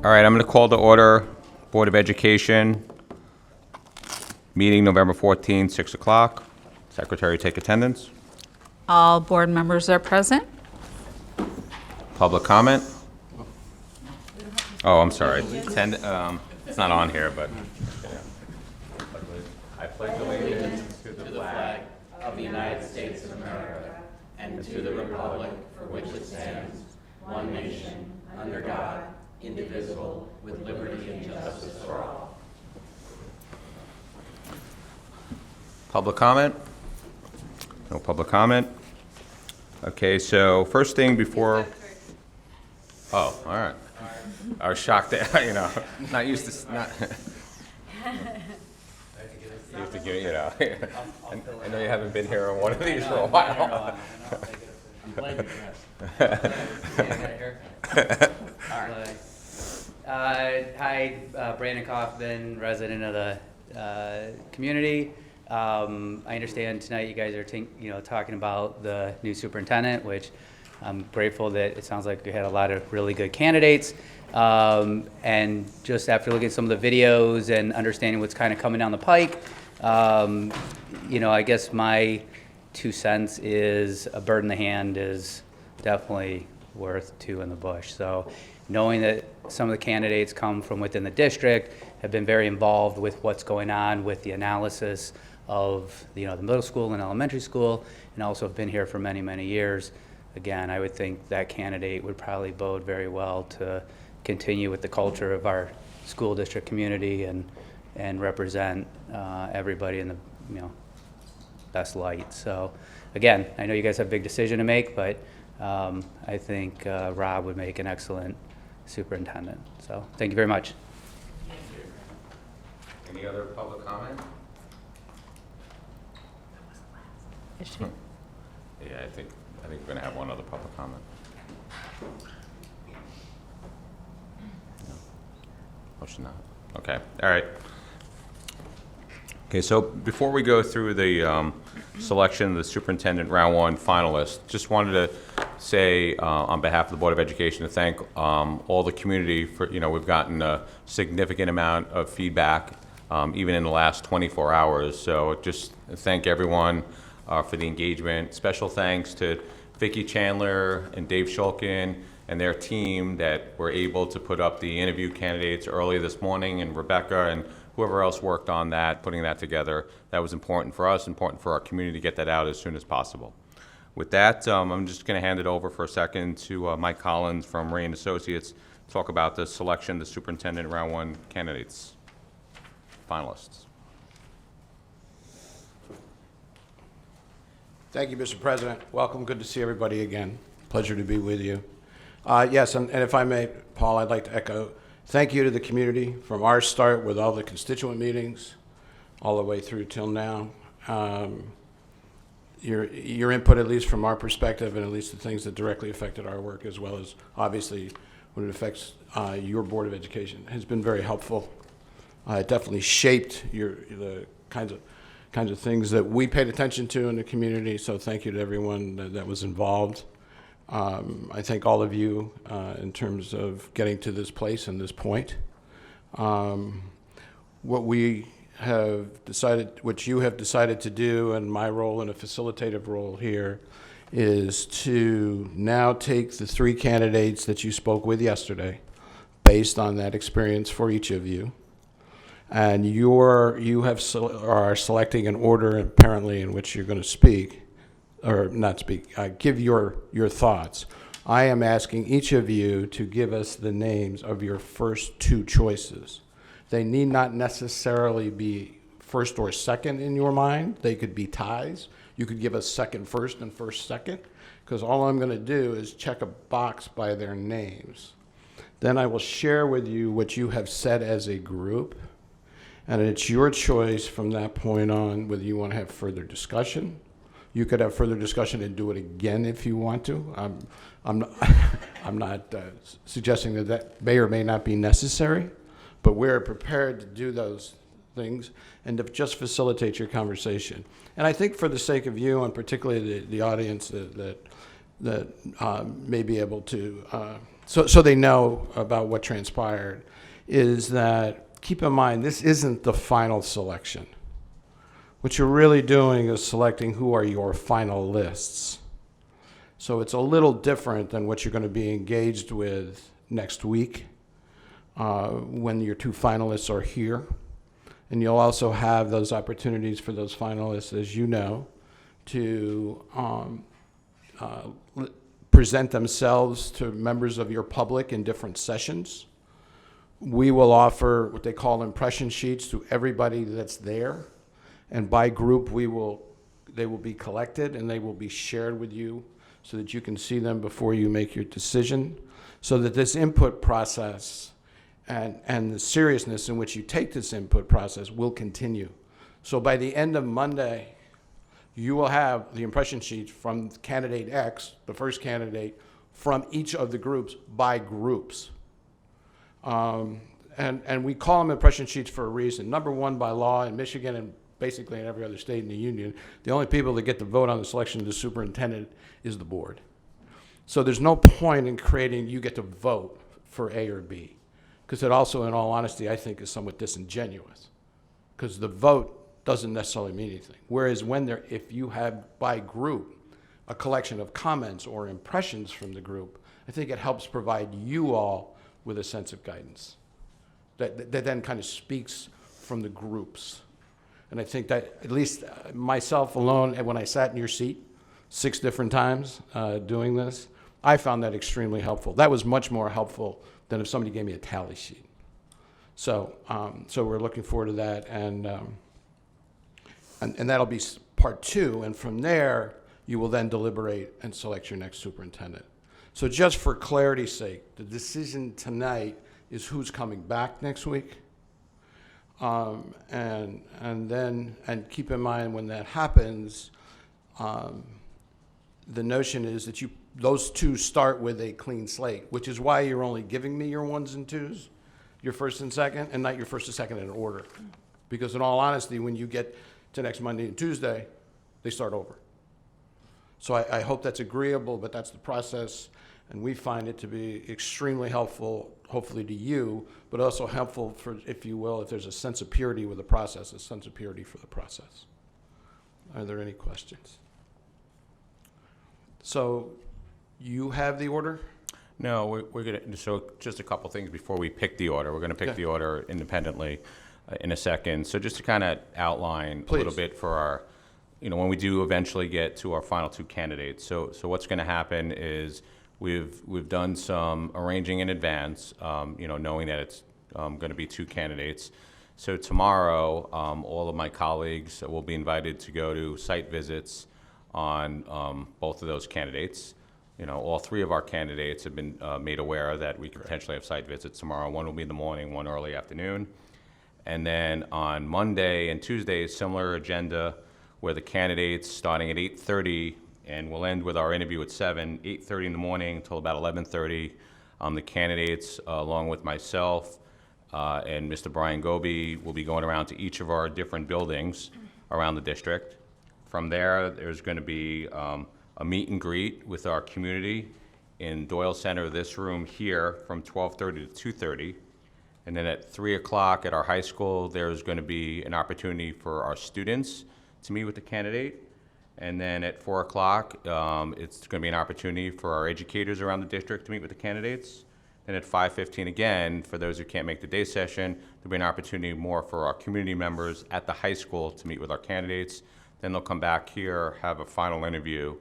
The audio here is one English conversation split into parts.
All right, I'm going to call to order Board of Education meeting November 14, 6 o'clock. Secretary, take attendance. All board members are present. Public comment? Oh, I'm sorry. It's not on here, but. I pledge allegiance to the flag of the United States of America and to the republic for which it stands, one nation, under God, indivisible, with liberty and justice for all. Public comment? No public comment? Okay, so first thing before. Oh, all right. I was shocked that, not used to, not. You have to give, I know you haven't been here on one of these for a while. Hi, Brandon Kaufman, resident of the community. I understand tonight you guys are talking about the new superintendent, which I'm grateful that it sounds like we had a lot of really good candidates. And just after looking at some of the videos and understanding what's kind of coming down the pike, I guess my 2 cents is a bird in the hand is definitely worth 2 in the bush. So knowing that some of the candidates come from within the district, have been very involved with what's going on with the analysis of the middle school and elementary school, and also have been here for many, many years. Again, I would think that candidate would probably bode very well to continue with the culture of our school district community and represent everybody in the best light. So again, I know you guys have a big decision to make, but I think Rob would make an excellent superintendent. So thank you very much. Any other public comment? Is she? Yeah, I think we're going to have one other public comment. No. Oh, she's not. Okay. All right. Okay, so before we go through the selection of the superintendent round 1 finalists, just wanted to say on behalf of the Board of Education to thank all the community for, we've gotten a significant amount of feedback even in the last 24 hours. So just thank everyone for the engagement. Special thanks to Vicki Chandler and Dave Shulkin and their team that were able to put up the interview candidates early this morning, and Rebecca and whoever else worked on that, putting that together. That was important for us, important for our community to get that out as soon as possible. With that, I'm just going to hand it over for a second to Mike Collins from Ray & Associates to talk about the selection of the superintendent round 1 candidates, finalists. Thank you, Mr. President. Welcome. Good to see everybody again. Pleasure to be with you. Yes, and if I may, Paul, I'd like to echo thank you to the community from our start with all the constituent meetings all the way through till now. Your input, at least from our perspective, and at least the things that directly affected our work, as well as obviously when it affects your Board of Education, has been very helpful. It definitely shaped the kinds of things that we paid attention to in the community, so thank you to everyone that was involved. I thank all of you in terms of getting to this place and this point. What we have decided, what you have decided to do, and my role in a facilitative role here, is to now take the 3 candidates that you spoke with yesterday, based on that experience for each of you, and you are selecting an order apparently in which you're going to speak, or not speak, give your thoughts. I am asking each of you to give us the names of your first 2 choices. They need not necessarily be first or second in your mind. They could be ties. You could give us second first and first second, because all I'm going to do is check a box by their names. Then I will share with you what you have said as a group, and it's your choice from that point on whether you want to have further discussion. You could have further discussion and do it again if you want to. I'm not suggesting that may or may not be necessary, but we're prepared to do those things and to just facilitate your conversation. And I think for the sake of you, and particularly the audience that may be able to so they know about what transpired, is that, keep in mind, this isn't the final selection. What you're really doing is selecting who are your finalists. So it's a little different than what you're going to be engaged with next week when your two finalists are here. And you'll also have those opportunities for those finalists, as you know, to present themselves to members of your public in different sessions. We will offer what they call impression sheets to everybody that's there. And by group, they will be collected and they will be shared with you so that you can see them before you make your decision, so that this input process and the seriousness in which you take this input process will continue. So by the end of Monday, you will have the impression sheets from candidate X, the first candidate, from each of the groups by groups. And we call them impression sheets for a reason. Number one, by law in Michigan and basically in every other state in the union, the only people that get to vote on the selection of the superintendent is the board. So there's no point in creating, you get to vote for A or B, because it also, in all honesty, I think is somewhat disingenuous, because the vote doesn't necessarily mean anything. Whereas if you have by group a collection of comments or impressions from the group, I think it helps provide you all with a sense of guidance that then kind of speaks from the groups. And I think that at least myself alone, and when I sat in your seat 6 different times doing this, I found that extremely helpful. That was much more helpful than if somebody gave me a tally sheet. So we're looking forward to that, and that'll be part 2. And from there, you will then deliberate and select your next superintendent. So just for clarity's sake, the decision tonight is who's coming back next week. And keep in mind when that happens, the notion is that those two start with a clean slate, which is why you're only giving me your 1s and 2s, your first and second, and not your first and second in order. Because in all honesty, when you get to next Monday and Tuesday, they start over. So I hope that's agreeable, but that's the process, and we find it to be extremely helpful, hopefully to you, but also helpful for, if you will, if there's a sense of purity with the process, a sense of purity for the process. Are there any questions? So you have the order? No, we're going to, so just a couple things before we pick the order. We're going to pick the order independently in a second. So just to kind of outline a little bit for our, when we do eventually get to our final 2 candidates. So what's going to happen is we've done some arranging in advance, knowing that it's going to be 2 candidates. So tomorrow, all of my colleagues will be invited to go to site visits on both of those candidates. All 3 of our candidates have been made aware that we could potentially have site visits tomorrow. One will be in the morning, one early afternoon. And then on Monday and Tuesday, similar agenda where the candidates starting at 8:30 and we'll end with our interview at 7, 8:30 in the morning until about 11:30. The candidates, along with myself and Mr. Brian Goby, will be going around to each of our different buildings around the district. From there, there's going to be a meet and greet with our community in Doyle Center, this room here, from 12:30 to 2:30. And then at 3 o'clock at our high school, there's going to be an opportunity for our students to meet with the candidate. And then at 4 o'clock, it's going to be an opportunity for our educators around the district to meet with the candidates. And at 5:15 again, for those who can't make the day session, there'll be an opportunity more for our community members at the high school to meet with our candidates. Then they'll come back here, have a final interview,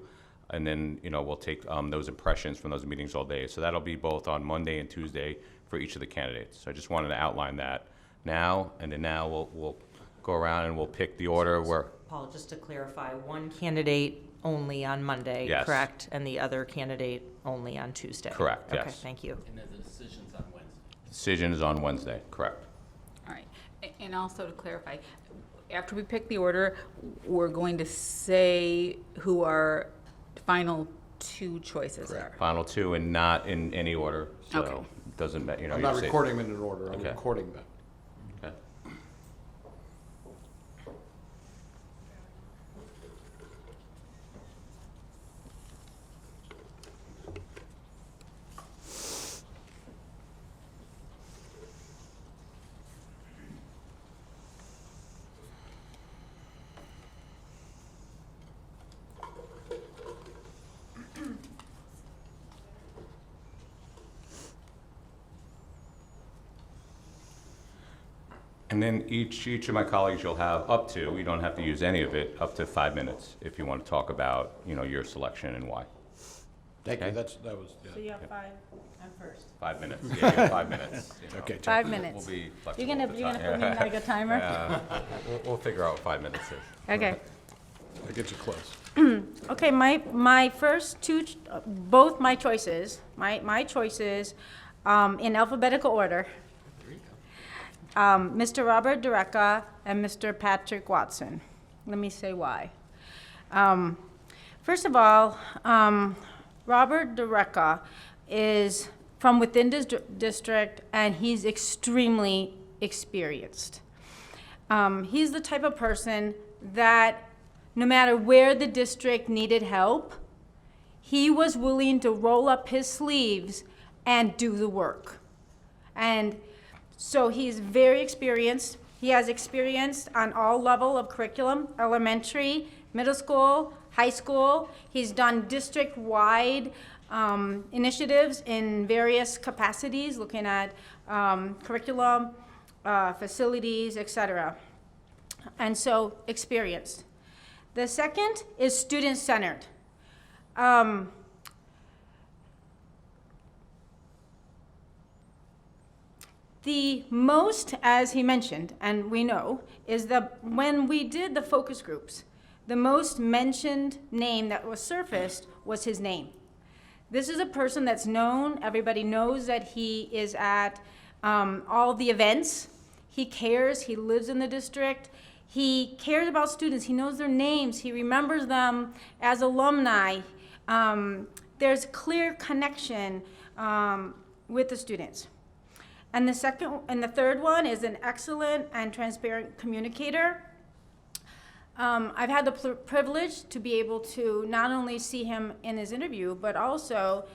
and then we'll take those impressions from those meetings all day. So that'll be both on Monday and Tuesday for each of the candidates. So I just wanted to outline that now, and then now we'll go around and we'll pick the order where. Paul, just to clarify, 1 candidate only on Monday, Yes. correct? And the other candidate only on Tuesday? Correct, Okay, yes. thank you. And then the decision's on Wednesday. Decision is on Wednesday, correct. All right. And also to clarify, after we pick the order, we're going to say who our final 2 choices are. Final 2 and not in any order, so Okay. it doesn't matter. I'm not recording them in an order, I'm Okay. recording them. Okay. And then each of my colleagues, you'll have up to, you don't have to use any of it, up to 5 minutes if you want to talk about, your selection and why. Thank you, Okay. that was, So you have 5, I'm first. 5 minutes, yeah, you have 5 minutes. okay. 5 We'll minutes. be flexible You're gonna with the put time. me in like a timer? Yeah, we'll figure out what 5 minutes is. Okay. That gets you close. Okay, my first two, both my choices, my choices, in alphabetical order. Mr. Robert Dureka and Mr. Patrick Watson. Let me say why. First of all, Robert Dureka is from within this district, and he's extremely experienced. He's the type of person that no matter where the district needed help, he was willing to roll up his sleeves and do the work. And so he's very experienced. He has experience on all level of curriculum, elementary, middle school, high school. He's done district-wide initiatives in various capacities, looking at curriculum, facilities, etc. And so experienced. The second is student-centered. The most, as he mentioned, and we know, is that when we did the focus groups, the most mentioned name that was surfaced was his name. This is a person that's known, everybody knows that he is at all the events. He cares, he lives in the district. He cares about students, he knows their names, he remembers them as alumni. There's clear connection with the students. And the third one is an excellent and transparent communicator. I've had the privilege to be able to not only see him in his interview, but also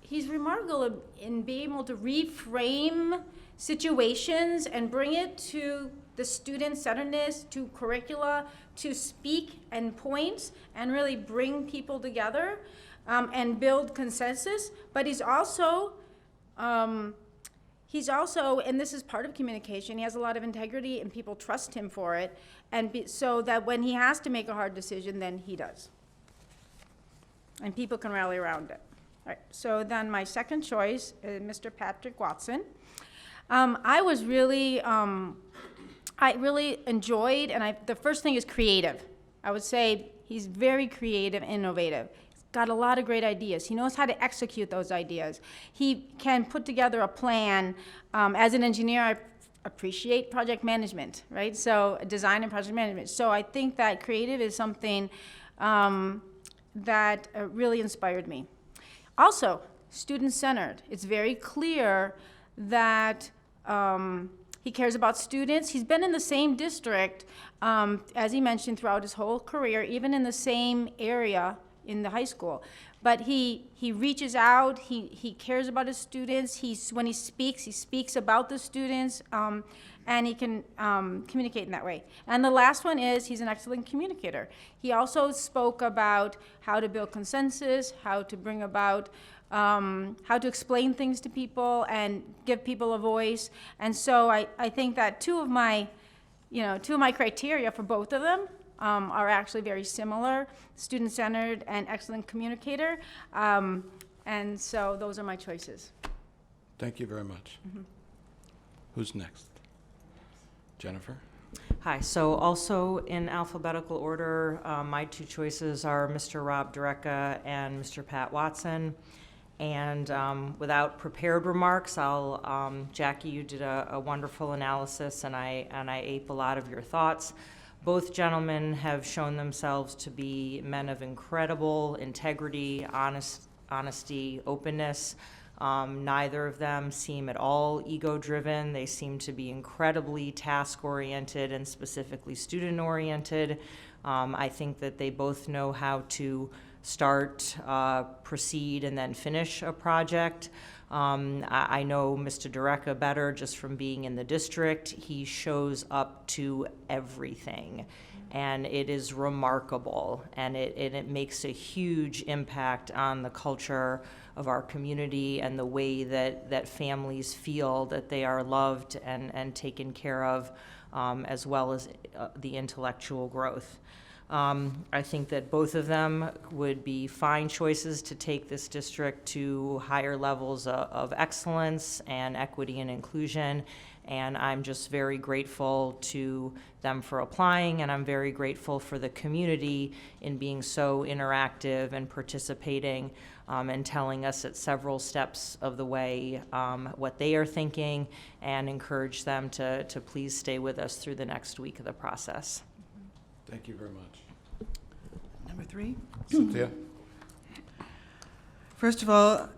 he's remarkable in being able to reframe situations and bring it to the student-centeredness, to curricula, to speak and point and really bring people together and build consensus. But he's also, and this is part of communication, he has a lot of integrity and people trust him for it, and so that when he has to make a hard decision, then he does. And people can rally around it. All right, so then my second choice is Mr. Patrick Watson. I really enjoyed, and the first thing is creative. I would say he's very creative, innovative. He's got a lot of great ideas. He knows how to execute those ideas. He can put together a plan. As an engineer, I appreciate project management, right? So design and project management. So I think that creative is something that really inspired me. Also, student-centered. It's very clear that he cares about students. He's been in the same district, as he mentioned, throughout his whole career, even in the same area in the high school. But he reaches out, he cares about his students, when he speaks about the students, and he can communicate in that way. And the last one is he's an excellent communicator. He also spoke about how to build consensus, how to bring about how to explain things to people and give people a voice. And so I think that two of my criteria for both of them are actually very similar: student-centered and excellent communicator. And so those are my choices. Thank you very much. Who's next? Jennifer? Hi, so also in alphabetical order, my two choices are Mr. Rob Dureka and Mr. Pat Watson. And without prepared remarks, Jackie, you did a wonderful analysis, and I ape a lot of your thoughts. Both gentlemen have shown themselves to be men of incredible integrity, honesty, openness. Neither of them seem at all ego-driven. They seem to be incredibly task-oriented and specifically student-oriented. I think that they both know how to start, proceed, and then finish a project. I know Mr. Dureka better just from being in the district. He shows up to everything. and it is remarkable, and it makes a huge impact on the culture of our community and the way that families feel that they are loved and taken care of, as well as the intellectual growth. I think that both of them would be fine choices to take this district to higher levels of excellence and equity and inclusion. And I'm just very grateful to them for applying, and I'm very grateful for the community in being so interactive and participating, and telling us at several steps of the way what they are thinking, and encourage them to please stay with us through the next week of the process. Thank you very much. Number 3. Cynthia? First of all,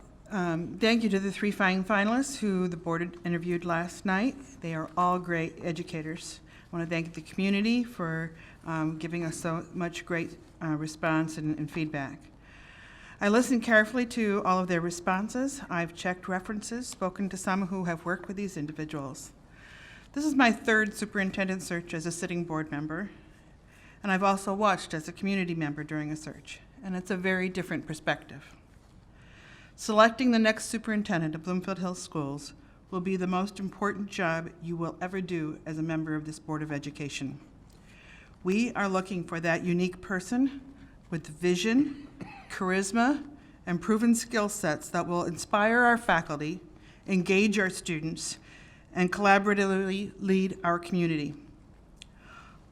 thank you to the 3 fine finalists who the board interviewed last night. They are all great educators. I want to thank the community for giving us so much great response and feedback. I listened carefully to all of their responses. I've checked references, spoken to some who have worked with these individuals. This is my 3rd superintendent search as a sitting board member, and I've also watched as a community member during a search, and it's a very different perspective. Selecting the next superintendent of Bloomfield Hills Schools will be the most important job you will ever do as a member of this Board of Education. We are looking for that unique person with vision, charisma, and proven skill sets that will inspire our faculty, engage our students, and collaboratively lead our community.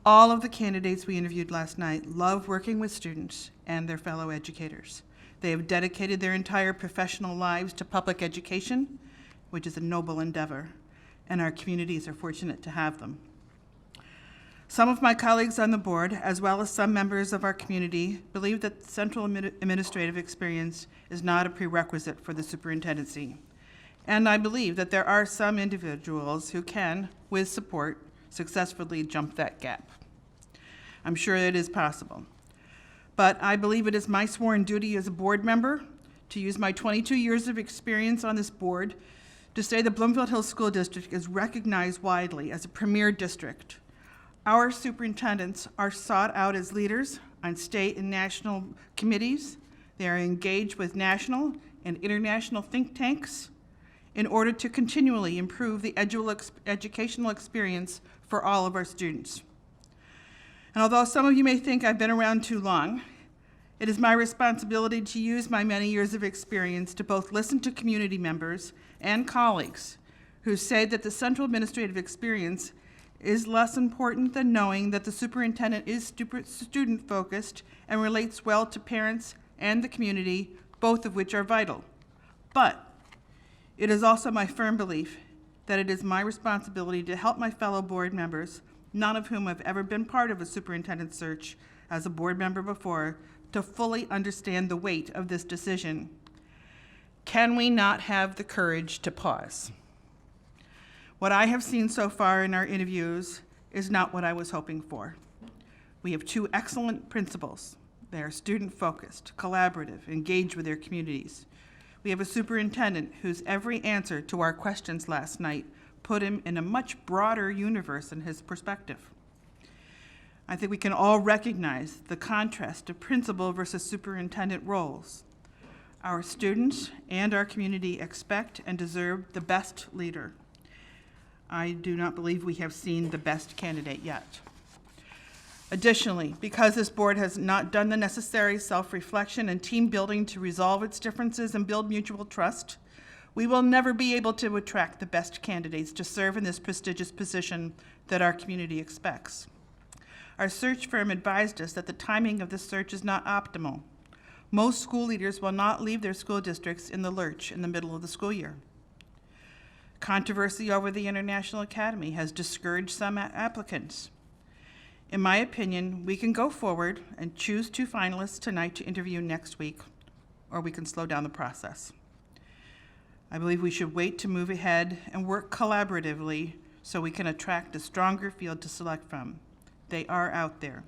All of the candidates we interviewed last night love working with students and their fellow educators. They have dedicated their entire professional lives to public education, which is a noble endeavor, and our communities are fortunate to have them. Some of my colleagues on the board, as well as some members of our community, believe that central administrative experience is not a prerequisite for the superintendency. And I believe that there are some individuals who can, with support, successfully jump that gap. I'm sure it is possible. But I believe it is my sworn duty as a board member to use my 22 years of experience on this board to say the Bloomfield Hills School District is recognized widely as a premier district. Our superintendents are sought out as leaders on state and national committees. They are engaged with national and international think tanks in order to continually improve the educational experience for all of our students. And although some of you may think I've been around too long, it is my responsibility to use my many years of experience to both listen to community members and colleagues who say that the central administrative experience is less important than knowing that the superintendent is student-focused and relates well to parents and the community, both of which are vital. But it is also my firm belief that it is my responsibility to help my fellow board members, none of whom have ever been part of a superintendent search as a board member before, to fully understand the weight of this decision. Can we not have the courage to pause? What I have seen so far in our interviews is not what I was hoping for. We have 2 excellent principals. They are student-focused, collaborative, engaged with their communities. We have a superintendent whose every answer to our questions last night put him in a much broader universe in his perspective. I think we can all recognize the contrast of principal versus superintendent roles. Our students and our community expect and deserve the best leader. I do not believe we have seen the best candidate yet. Additionally, because this board has not done the necessary self-reflection and team building to resolve its differences and build mutual trust, we will never be able to attract the best candidates to serve in this prestigious position that our community expects. Our search firm advised us that the timing of this search is not optimal. Most school leaders will not leave their school districts in the lurch in the middle of the school year. Controversy over the International Academy has discouraged some applicants. In my opinion, we can go forward and choose 2 finalists tonight to interview next week, or we can slow down the process. I believe we should wait to move ahead and work collaboratively so we can attract a stronger field to select from. They are out there.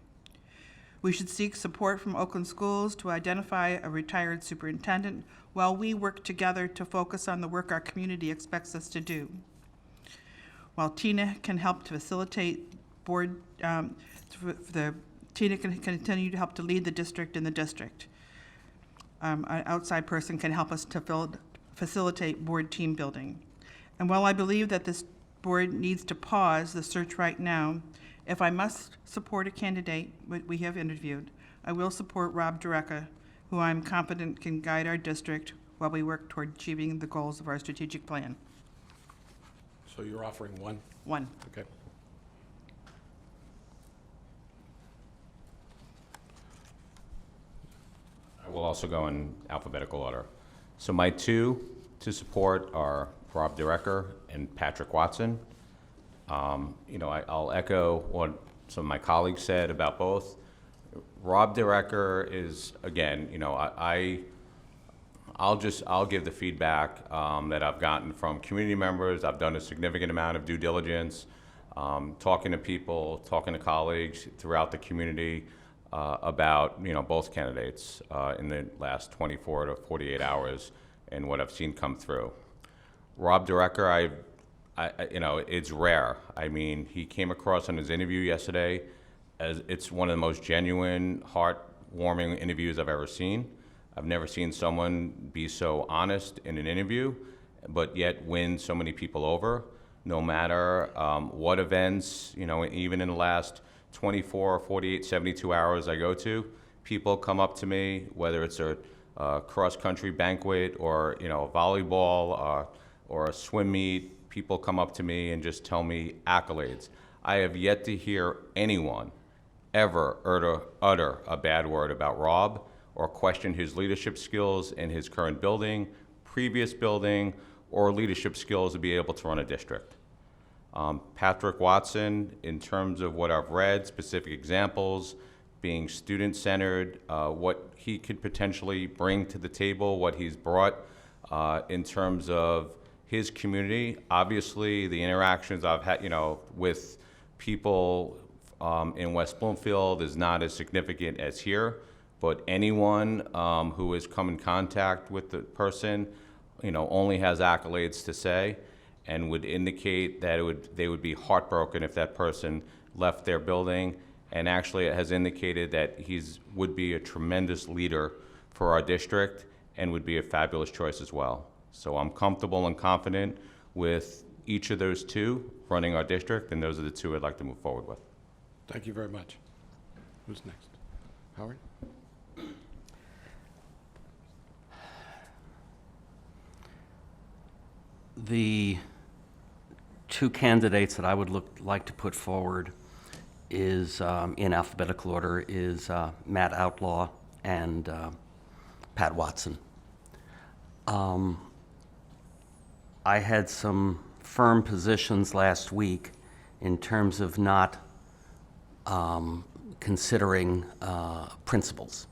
We should seek support from Oakland schools to identify a retired superintendent while we work together to focus on the work our community expects us to do. While Tina can help to facilitate board Tina can continue to help to lead the district in the district. An outside person can help us to facilitate board team building. And while I believe that this board needs to pause the search right now, if I must support a candidate we have interviewed, I will support Rob Dureka, who I'm confident can guide our district while we work toward achieving the goals of our strategic plan. So you're offering one? One. Okay. I will also go in alphabetical order. So my two to support are Rob Derecker and Patrick Watson. I'll echo what some of my colleagues said about both. Rob Derecker is, again, I'll give the feedback that I've gotten from community members. I've done a significant amount of due diligence, talking to people, talking to colleagues throughout the community about both candidates in the last 24 to 48 hours and what I've seen come through. Rob Derecker, it's rare. I mean, he came across in his interview yesterday as it's one of the most genuine, heartwarming interviews I've ever seen. I've never seen someone be so honest in an interview, but yet win so many people over, no matter what events, even in the last 24, 48, 72 hours I go to, people come up to me, whether it's a cross-country banquet or, a volleyball or a swim meet, people come up to me and just tell me accolades. I have yet to hear anyone ever utter a bad word about Rob or question his leadership skills in his current building, previous building, or leadership skills to be able to run a district. Patrick Watson, in terms of what I've read, specific examples, being student-centered, what he could potentially bring to the table, what he's brought in terms of his community. Obviously, the interactions I've had, with people in West Bloomfield is not as significant as here, but anyone who has come in contact with the person, only has accolades to say and would indicate that they would be heartbroken if that person left their building, and actually it has indicated that would be a tremendous leader for our district and would be a fabulous choice as well. So I'm comfortable and confident with each of those two running our district, and those are the two I'd like to move forward with. Thank you very much. Who's next? Howard? The two candidates that I would like to put forward is, in alphabetical order, is Matt Outlaw and Pat Watson. I had some firm positions last week in terms of not considering principals,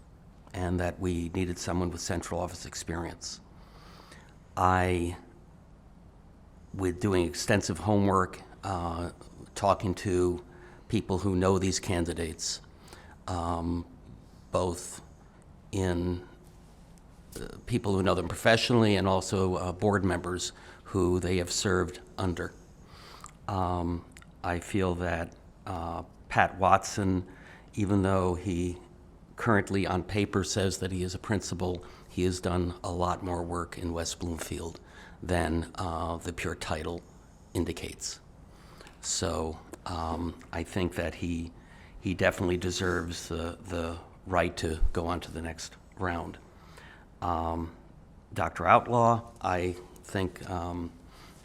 and that we needed someone with central office experience. With doing extensive homework, talking to people who know these candidates, both in people who know them professionally and also board members who they have served under. I feel that Pat Watson, even though he currently on paper says that he is a principal, he has done a lot more work in West Bloomfield than the pure title indicates. So I think that he definitely deserves the right to go on to the next round. Dr. Outlaw, I think,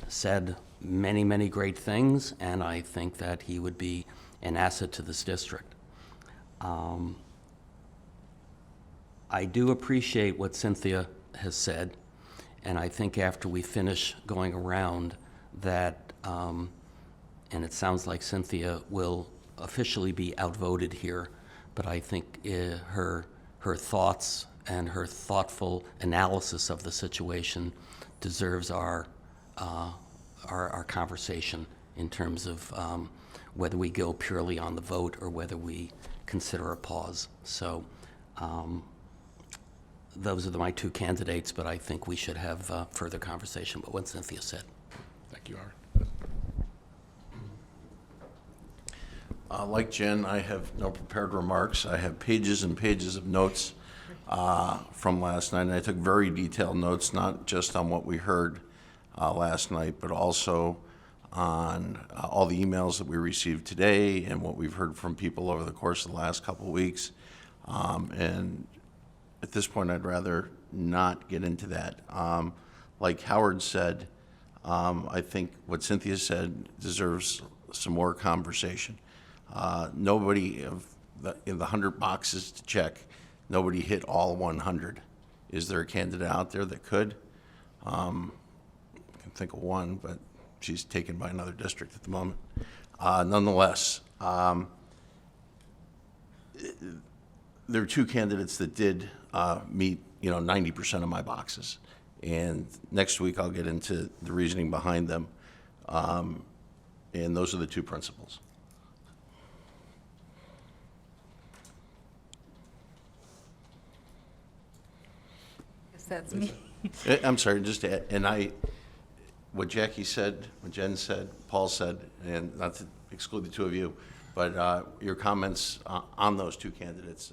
said many, many great things, and I think that he would be an asset to this district. I do appreciate what Cynthia has said, and I think after we finish going around that, and it sounds like Cynthia will officially be outvoted here, but I think her thoughts and her thoughtful analysis of the situation deserves our conversation in terms of whether we go purely on the vote or whether we consider a pause. So those are my two candidates, but I think we should have further conversation about what Cynthia said. Thank you, Howard. Like Jen, I have no prepared remarks. I have pages and pages of notes from last night, and I took very detailed notes, not just on what we heard last night, but also on all the emails that we received today and what we've heard from people over the course of the last couple of weeks. And at this point, I'd rather not get into that. Like Howard said, I think what Cynthia said deserves some more conversation. Nobody in the 100 boxes to check, nobody hit all 100. Is there a candidate out there that could? I can think of one, but she's taken by another district at the moment. Nonetheless, there are two candidates that did meet 90% of my boxes. And next week I'll get into the reasoning behind them. And those are the two principles. Guess that's me. I'm sorry, just to add, and what Jackie said, what Jen said, Paul said, and not to exclude the two of you, but your comments on those two candidates,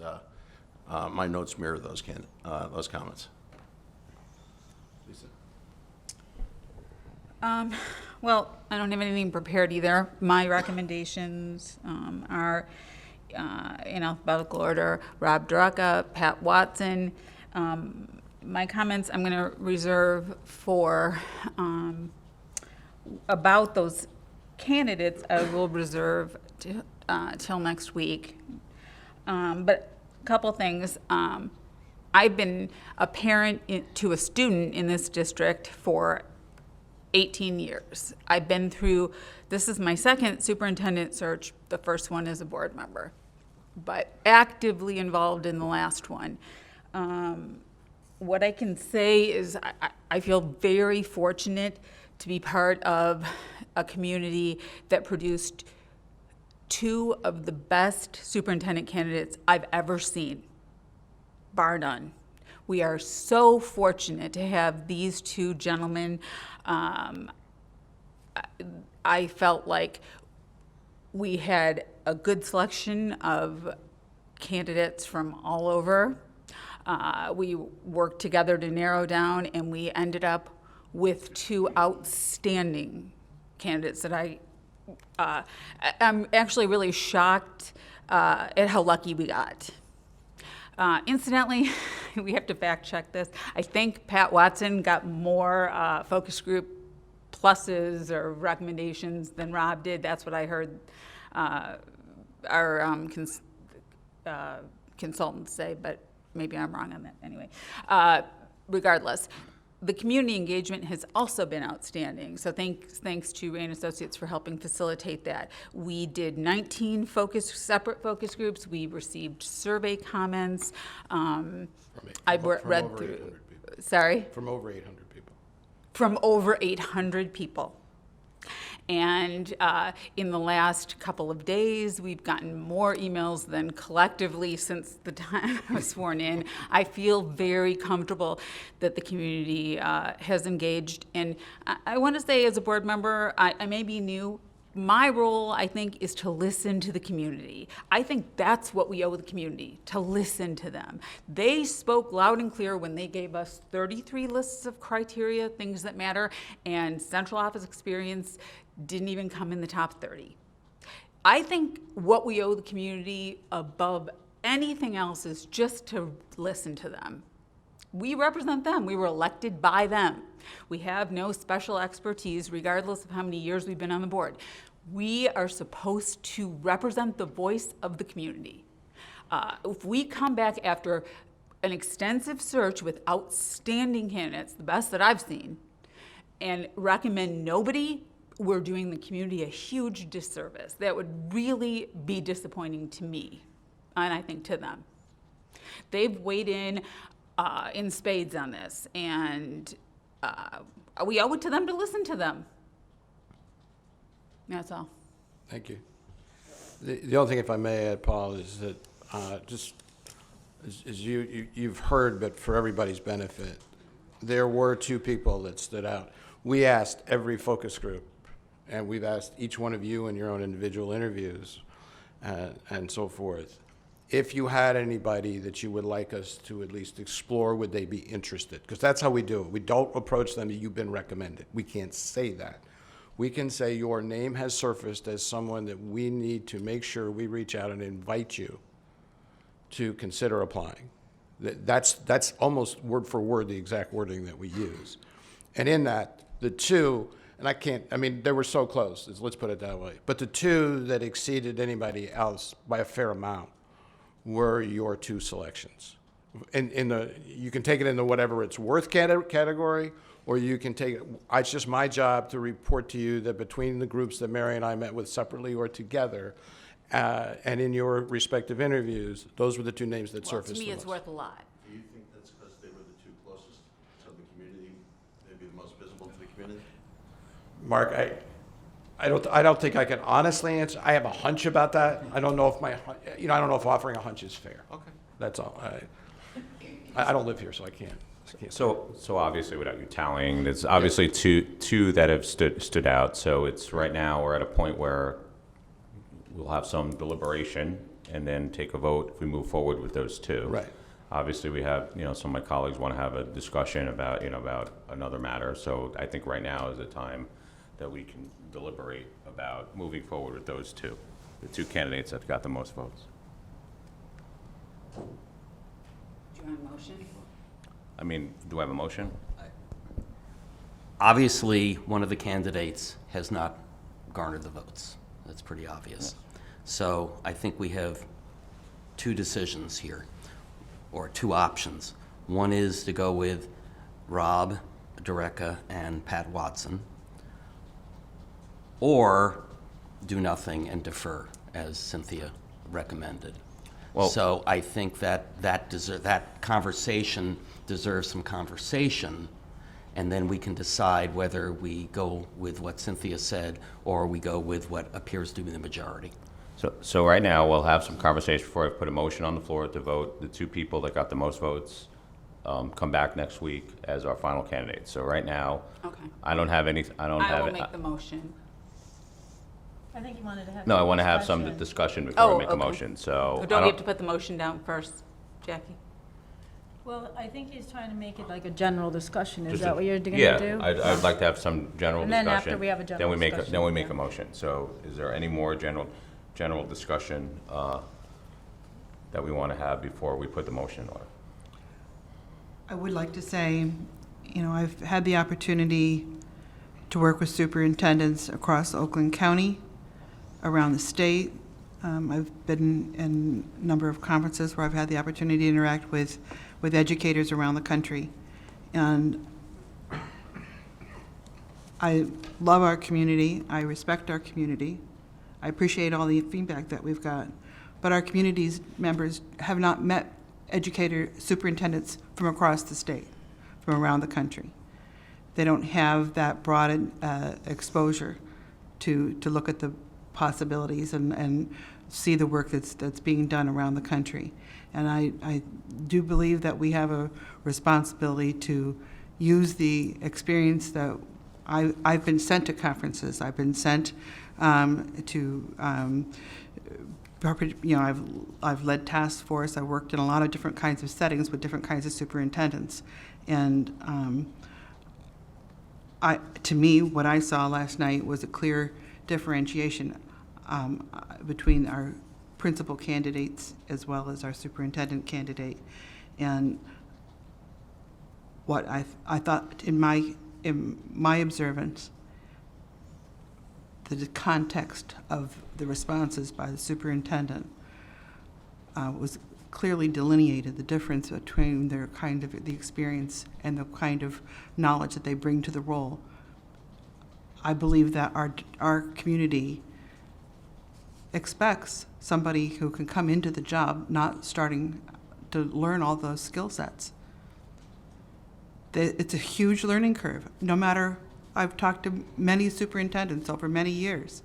my notes mirror those comments. Lisa? Well, I don't have anything prepared either. My recommendations are in alphabetical order: Rob Drucka, Pat Watson. My comments I'm going to reserve for about those candidates. I will reserve till next week. But a couple things. I've been a parent to a student in this district for 18 years. I've been through, this is my second superintendent search, the first one as a board member, but actively involved in the last one. What I can say is I feel very fortunate to be part of a community that produced two of the best superintendent candidates I've ever seen, bar none. We are so fortunate to have these two gentlemen. I felt like we had a good selection of candidates from all over. We worked together to narrow down, and we ended up with two outstanding candidates that I'm actually really shocked at how lucky we got. Incidentally, we have to fact check this. I think Pat Watson got more focus group pluses or recommendations than Rob did. That's what I heard our consultants say, but maybe I'm wrong on that anyway. Regardless, the community engagement has also been outstanding. So thanks to Ray and Associates for helping facilitate that. We did 19 separate focus groups. We received survey comments. I've read through. Sorry? From over 800 people. From over 800 people. And in the last couple of days, we've gotten more emails than collectively since the time I was sworn in. I feel very comfortable that the community has engaged. And I want to say, as a board member, I may be new. My role, I think, is to listen to the community. I think that's what we owe the community, to listen to them. They spoke loud and clear when they gave us 33 lists of criteria, things that matter, and central office experience didn't even come in the top 30. I think what we owe the community above anything else is just to listen to them. We represent them. We were elected by them. We have no special expertise, regardless of how many years we've been on the board. We are supposed to represent the voice of the community. If we come back after an extensive search with outstanding candidates, the best that I've seen, and recommend nobody, we're doing the community a huge disservice. That would really be disappointing to me, and I think to them. They've weighed in spades on this, and we owe it to them to listen to them. That's all. Thank you. The only thing, if I may add, Paul, is that just as you've heard, but for everybody's benefit, there were two people that stood out. We asked every focus group, and we've asked each one of you in your own individual interviews, and so forth. If you had anybody that you would like us to at least explore, would they be interested? Because that's how we do it. We don't approach them, you've been recommended. We can't say that. We can say your name has surfaced as someone that we need to make sure we reach out and invite you to consider applying. That's almost word for word the exact wording that we use. And in that, the two, and I mean, they were so close, let's put it that way, but the two that exceeded anybody else by a fair amount were your two selections. You can take it in the whatever it's worth category, or you can take it, it's just my job to report to you that between the groups that Mary and I met with separately or together, and in your respective interviews, those were the two names that Well, surfaced to me, the it's most. worth a lot. Do you think that's because they were the two closest to the community, maybe the most visible to the community? Mark, I don't think I can honestly answer. I have a hunch about that. I don't know if I don't know if offering a hunch is fair. Okay. That's all. I don't live here, so I can't. So obviously, without you tallying, there's obviously two that have stood out. So it's right now, we're at a point where we'll have some deliberation and then take a vote if we move forward with those two. Right. Obviously, we have, some of my colleagues want to have a discussion about another matter. So I think right now is the time that we can deliberate about moving forward with those two, the two candidates that got the most votes. Do you want a motion? I mean, do I have a motion? Obviously, one of the candidates has not garnered the votes. That's pretty obvious. So I think we have two decisions here, or two options. One is to go with Rob Dureka and Pat Watson, or do nothing and defer, as Cynthia recommended. Well- So I think that conversation deserves some conversation, and then we can decide whether we go with what Cynthia said or we go with what appears to be the majority. So right now, we'll have some conversation before I put a motion on the floor to vote the two people that got the most votes, come back next week as our final candidates. So right now, Okay. I don't have any, I don't I have will it. make the motion. I think you wanted to have. No, I some want to have some discussion. discussion before I Oh, make a okay. motion, so. Or I don't we have to put the motion down first, Jackie? Well, I think he's trying to make it like a general discussion. Is just that a- what you're gonna Yeah, do? I'd like to have some general And discussion. then after we have a general Then we discussion, make yeah. a motion. So is there any more general discussion that we want to have before we put the motion in order? I would like to say, I've had the opportunity to work with superintendents across Oakland County, around the state. I've been in a number of conferences where I've had the opportunity to interact with educators around the country. And I love our community. I respect our community. I appreciate all the feedback that we've got. But our community's members have not met superintendents from across the state, from around the country. They don't have that broad exposure to look at the possibilities and see the work that's being done around the country. And I do believe that we have a responsibility to use the experience that I've been sent to conferences. I've been sent I've led task force. I worked in a lot of different kinds of settings with different kinds of superintendents. And to me, what I saw last night was a clear differentiation between our principal candidates as well as our superintendent candidate. And what I thought in my observance, the context of the responses by the superintendent was clearly delineated, the difference between their kind of the experience and the kind of knowledge that they bring to the role. I believe that our community expects somebody who can come into the job not starting to learn all those skill sets. It's a huge learning curve. No matter, I've talked to many superintendents over many years.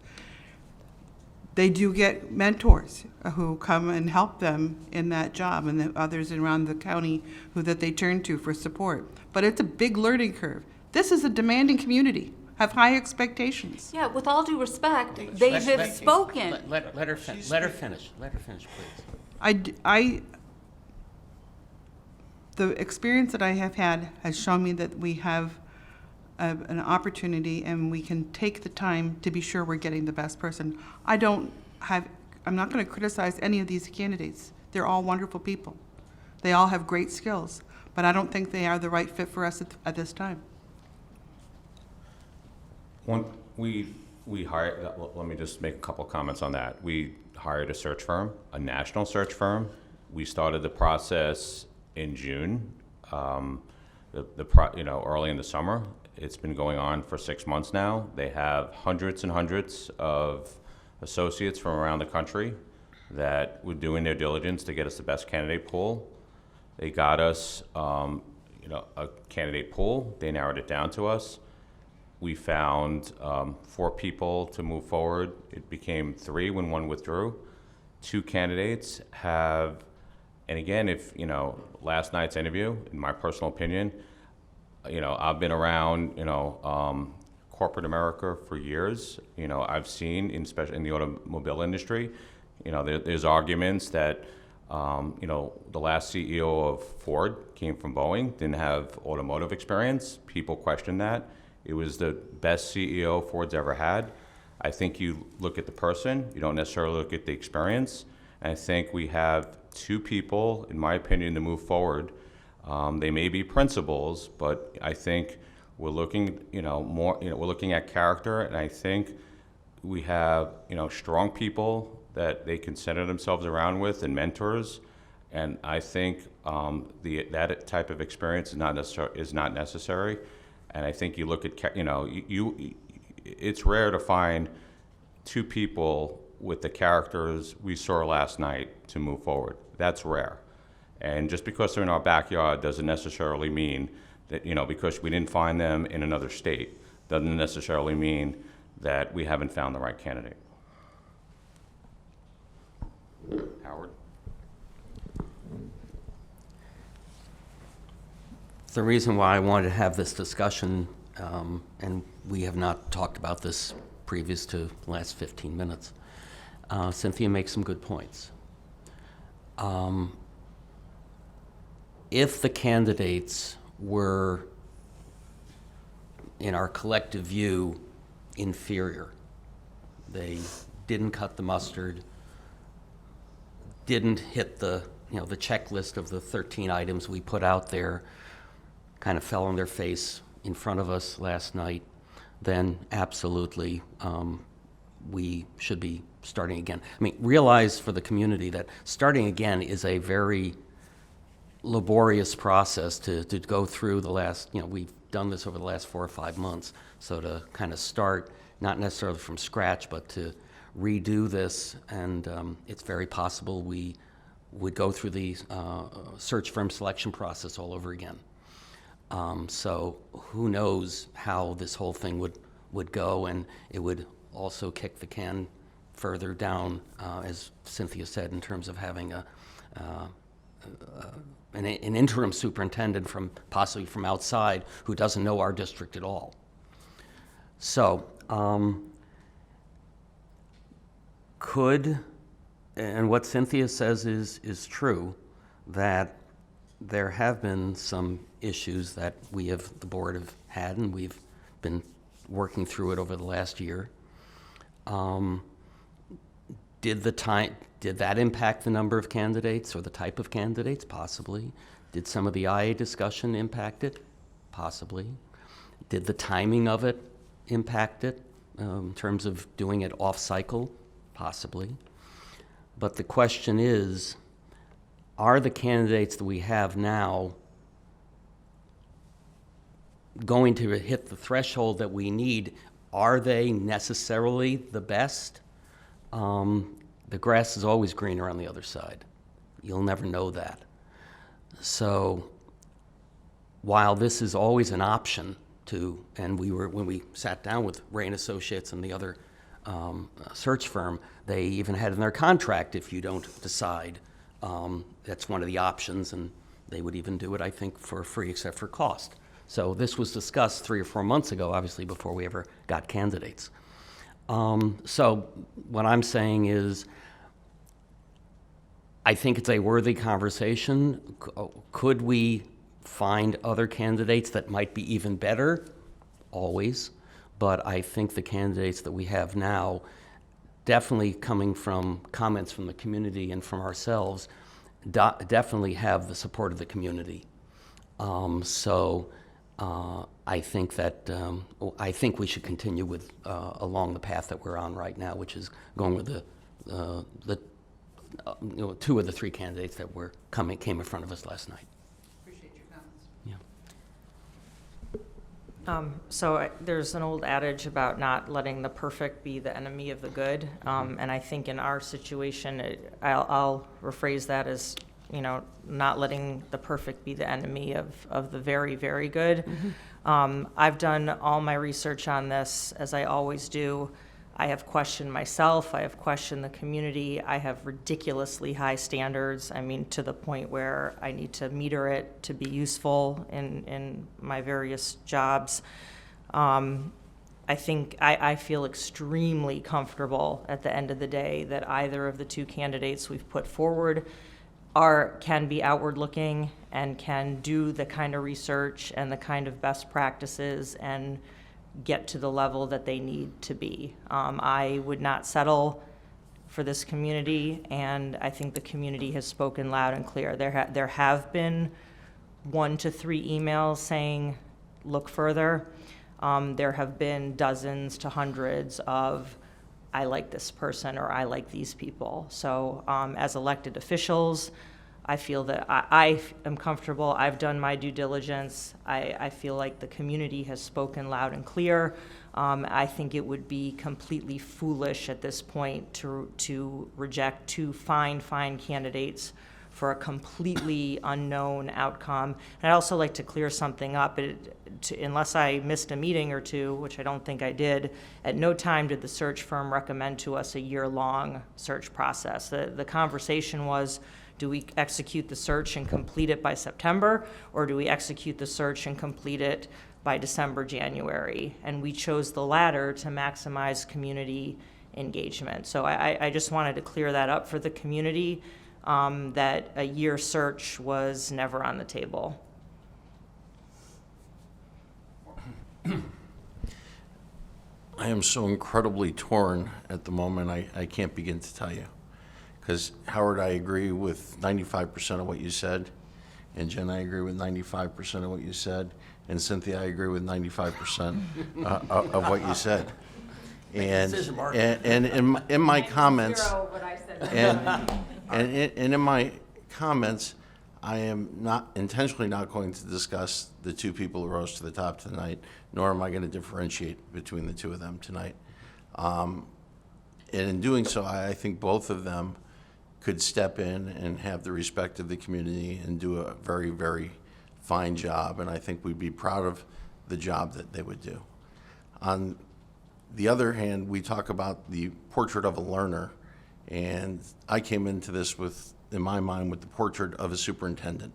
They do get mentors who come and help them in that job, and then others around the county that they turn to for support. But it's a big learning curve. This is a demanding community. have high expectations. Yeah, with all due respect, they have spoken. Let her finish, let her finish, please. The experience that I have had has shown me that we have an opportunity and we can take the time to be sure we're getting the best person. I'm not going to criticize any of these candidates. They're all wonderful people. They all have great skills, but I don't think they are the right fit for us at this time. We hired, let me just make a couple comments on that. We hired a search firm, a national search firm. We started the process in June, early in the summer. It's been going on for 6 months now. They have hundreds and hundreds of associates from around the country that were doing their diligence to get us the best candidate pool. They got us, a candidate pool. They narrowed it down to us. We found 4 people to move forward. It became 3 when 1 withdrew. 2 candidates have, and again, last night's interview, in my personal opinion, I've been around, corporate America for years. I've seen, especially in the automobile industry, there's arguments that, the last CEO of Ford came from Boeing, didn't have automotive experience. People question that. It was the best CEO Ford's ever had. I think you look at the person, you don't necessarily look at the experience. And I think we have 2 people, in my opinion, to move forward. They may be principals, but I think we're looking, we're looking at character, and I think we have, strong people that they can center themselves around with and mentors. And I think that type of experience is not necessary. And I think you look at, it's rare to find 2 people with the characters we saw last night to move forward. That's rare. And just because they're in our backyard doesn't necessarily mean that, because we didn't find them in another state, doesn't necessarily mean that we haven't found the right candidate. Howard? The reason why I wanted to have this discussion, and we have not talked about this previous to the last 15 minutes, Cynthia makes some good points. If the candidates were, in our collective view, inferior, they didn't cut the mustard, didn't hit the checklist of the 13 items we put out there, kind of fell on their face in front of us last night, then absolutely we should be starting again. I mean, realize for the community that starting again is a very laborious process to go through the last, we've done this over the last 4 or 5 months. So to kind of start, not necessarily from scratch, but to redo this, and it's very possible we would go through the search firm selection process all over again. So who knows how this whole thing would go, and it would also kick the can further down, as Cynthia said, in terms of having an interim superintendent possibly from outside who doesn't know our district at all. So and what Cynthia says is true, that there have been some issues that the board have had, and we've been working through it over the last year. Did that impact the number of candidates or the type of candidates? Possibly. Did some of the IA discussion impact it? Possibly. Did the timing of it impact it in terms of doing it off-cycle? Possibly. But the question is, are the candidates that we have now going to hit the threshold that we need? Are they necessarily the best? The grass is always greener on the other side. You'll never know that. So while this is always an option and when we sat down with Ray & Associates and the other search firm, they even had in their contract, if you don't decide, that's one of the options, and they would even do it, I think, for free except for cost. So this was discussed 3 or 4 months ago, obviously, before we ever got candidates. So what I'm saying is, I think it's a worthy conversation. Could we find other candidates that might be even better? Always. But I think the candidates that we have now, definitely coming from comments from the community and from ourselves, definitely have the support of the community. I think that I think we should continue with along the path that we're on right now, which is going with the 2 of the 3 candidates that came in front of us last night. Appreciate your comments. Yeah. There's an old adage about not letting the perfect be the enemy of the good, and I think in our situation, I'll rephrase that as, not letting the perfect be the enemy of the very, very good. I've done all my research on this, as I always do. I have questioned myself, I have questioned the community, I have ridiculously high standards, to the point where I need to meter it to be useful in my various jobs. I think I feel extremely comfortable at the end of the day that either of the 2 candidates we've put forward can be outward-looking and can do the kind of research and the kind of best practices and get to the level that they need to be. I would not settle for this community, and I think the community has spoken loud and clear. There have been 1 to 3 emails saying, look further. There have been dozens to hundreds of, I like this person or I like these people. So as elected officials, I feel that I am comfortable. I've done my due diligence. I feel like the community has spoken loud and clear. I think it would be completely foolish at this point to reject 2 fine candidates for a completely unknown outcome. And I'd also like to clear something up. Unless I missed a meeting or 2, which I don't think I did, at no time did the search firm recommend to us a year-long search process. The conversation was, do we execute the search and complete it by September, or do we execute the search and complete it by December, January? And we chose the latter to maximize community engagement. So I just wanted to clear that up for the community, that a year search was never on the table. I am so incredibly torn at the moment, I can't begin to tell you. Because Howard, I agree with 95% of what you said, and Jen, I agree with 95% of what you said, and Cynthia, I agree with 95% of what you said. And in my comments, and in my comments, I am not intentionally not going to discuss the 2 people who rose to the top tonight, nor am I going to differentiate between the 2 of them tonight. And in doing so, I think both of them could step in and have the respect of the community and do a very, very fine job, and I think we'd be proud of the job that they would do. On the other hand, we talk about the portrait of a learner, and I came into this in my mind, with the portrait of a superintendent.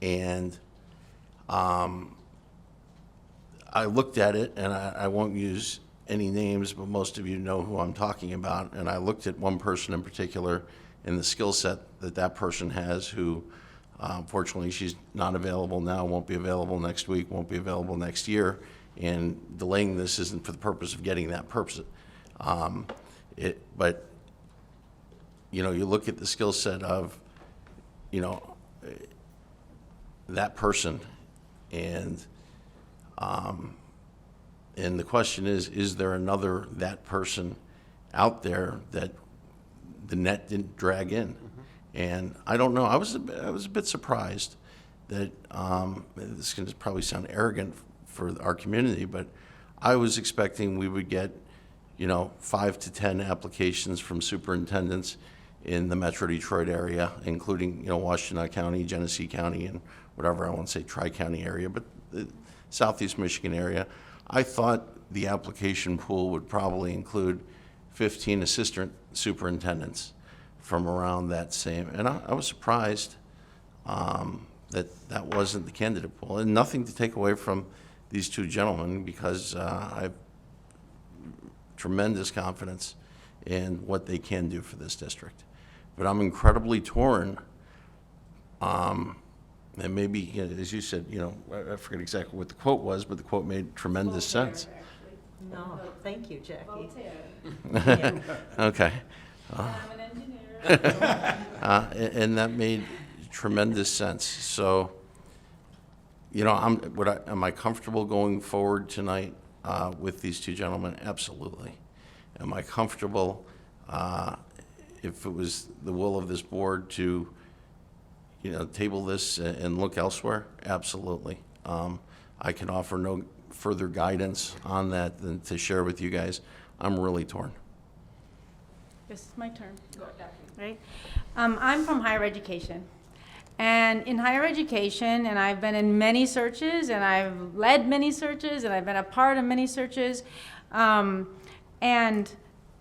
And I looked at it, and I won't use any names, but most of you know who I'm talking about, and I looked at one person in particular and the skill set that person has, who unfortunately she's not available now, won't be available next week, won't be available next year, and delaying this isn't for the purpose of getting that purpose. But you look at the skill set of that person, and the question is there another that person out there that the net didn't drag in? Mm-hmm. And I don't know. I was a bit surprised that this can probably sound arrogant for our community, but I was expecting we would get 5 to 10 applications from superintendents in the Metro Detroit area, including Washtenaw County, Genesee County, and whatever, I won't say Tri-County area, but the Southeast Michigan area. I thought the application pool would probably include 15 assistant superintendents from around that same, and I was surprised that wasn't the candidate pool. And nothing to take away from these two gentlemen, because I have tremendous confidence in what they can do for this district. But I'm incredibly torn. And maybe, you know, as you said, you know, I forget exactly what the quote was, but the quote made tremendous sense. No, thank you, Jackie. Okay. I'm an engineer. And that made tremendous sense. So, you know, am I comfortable going forward tonight with these two gentlemen? Absolutely. Am I comfortable, if it was the will of this board, to, you know, table this and look elsewhere? Absolutely. I can offer no further guidance on that than to share with you guys. I'm really torn. This is my turn, right? I'm from higher education. And in higher education, and I've been in many searches, and I've led many searches, and I've been a part of many searches. And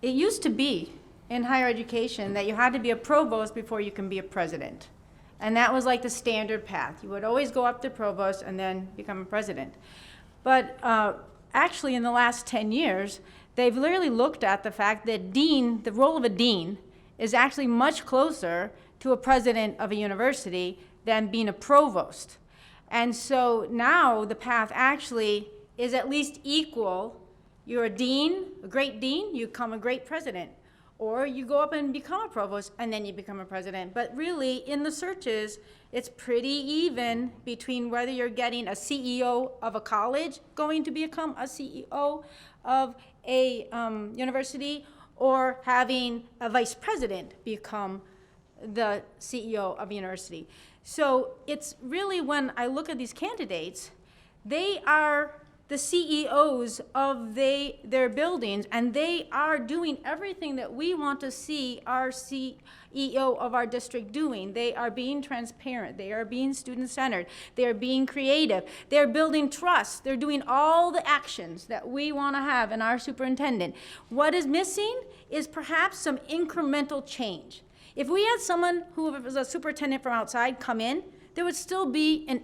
it used to be in higher education that you had to be a provost before you can be a president. And that was like the standard path. You would always go up to provost and then become a president. But actually, in the last 10 years, they've literally looked at the fact that dean, the role of a dean, is actually much closer to a president of a university than being a provost. And so now the path actually is at least equal. You're a dean, a great dean, you become a great president. Or you go up and become a provost, and then you become a president. But really, in the searches, it's pretty even between whether you're getting a CEO of a college going to become a CEO of a university, or having a vice president become the CEO of a university. So it's really, when I look at these candidates, they are the CEOs of their buildings, and they are doing everything that we want to see our CEO of our district doing. They are being transparent. They are being student-centered. They are being creative. They're building trust. They're doing all the actions that we want to have in our superintendent. What is missing is perhaps some incremental change. If we had someone who was a superintendent from outside come in, there would still be an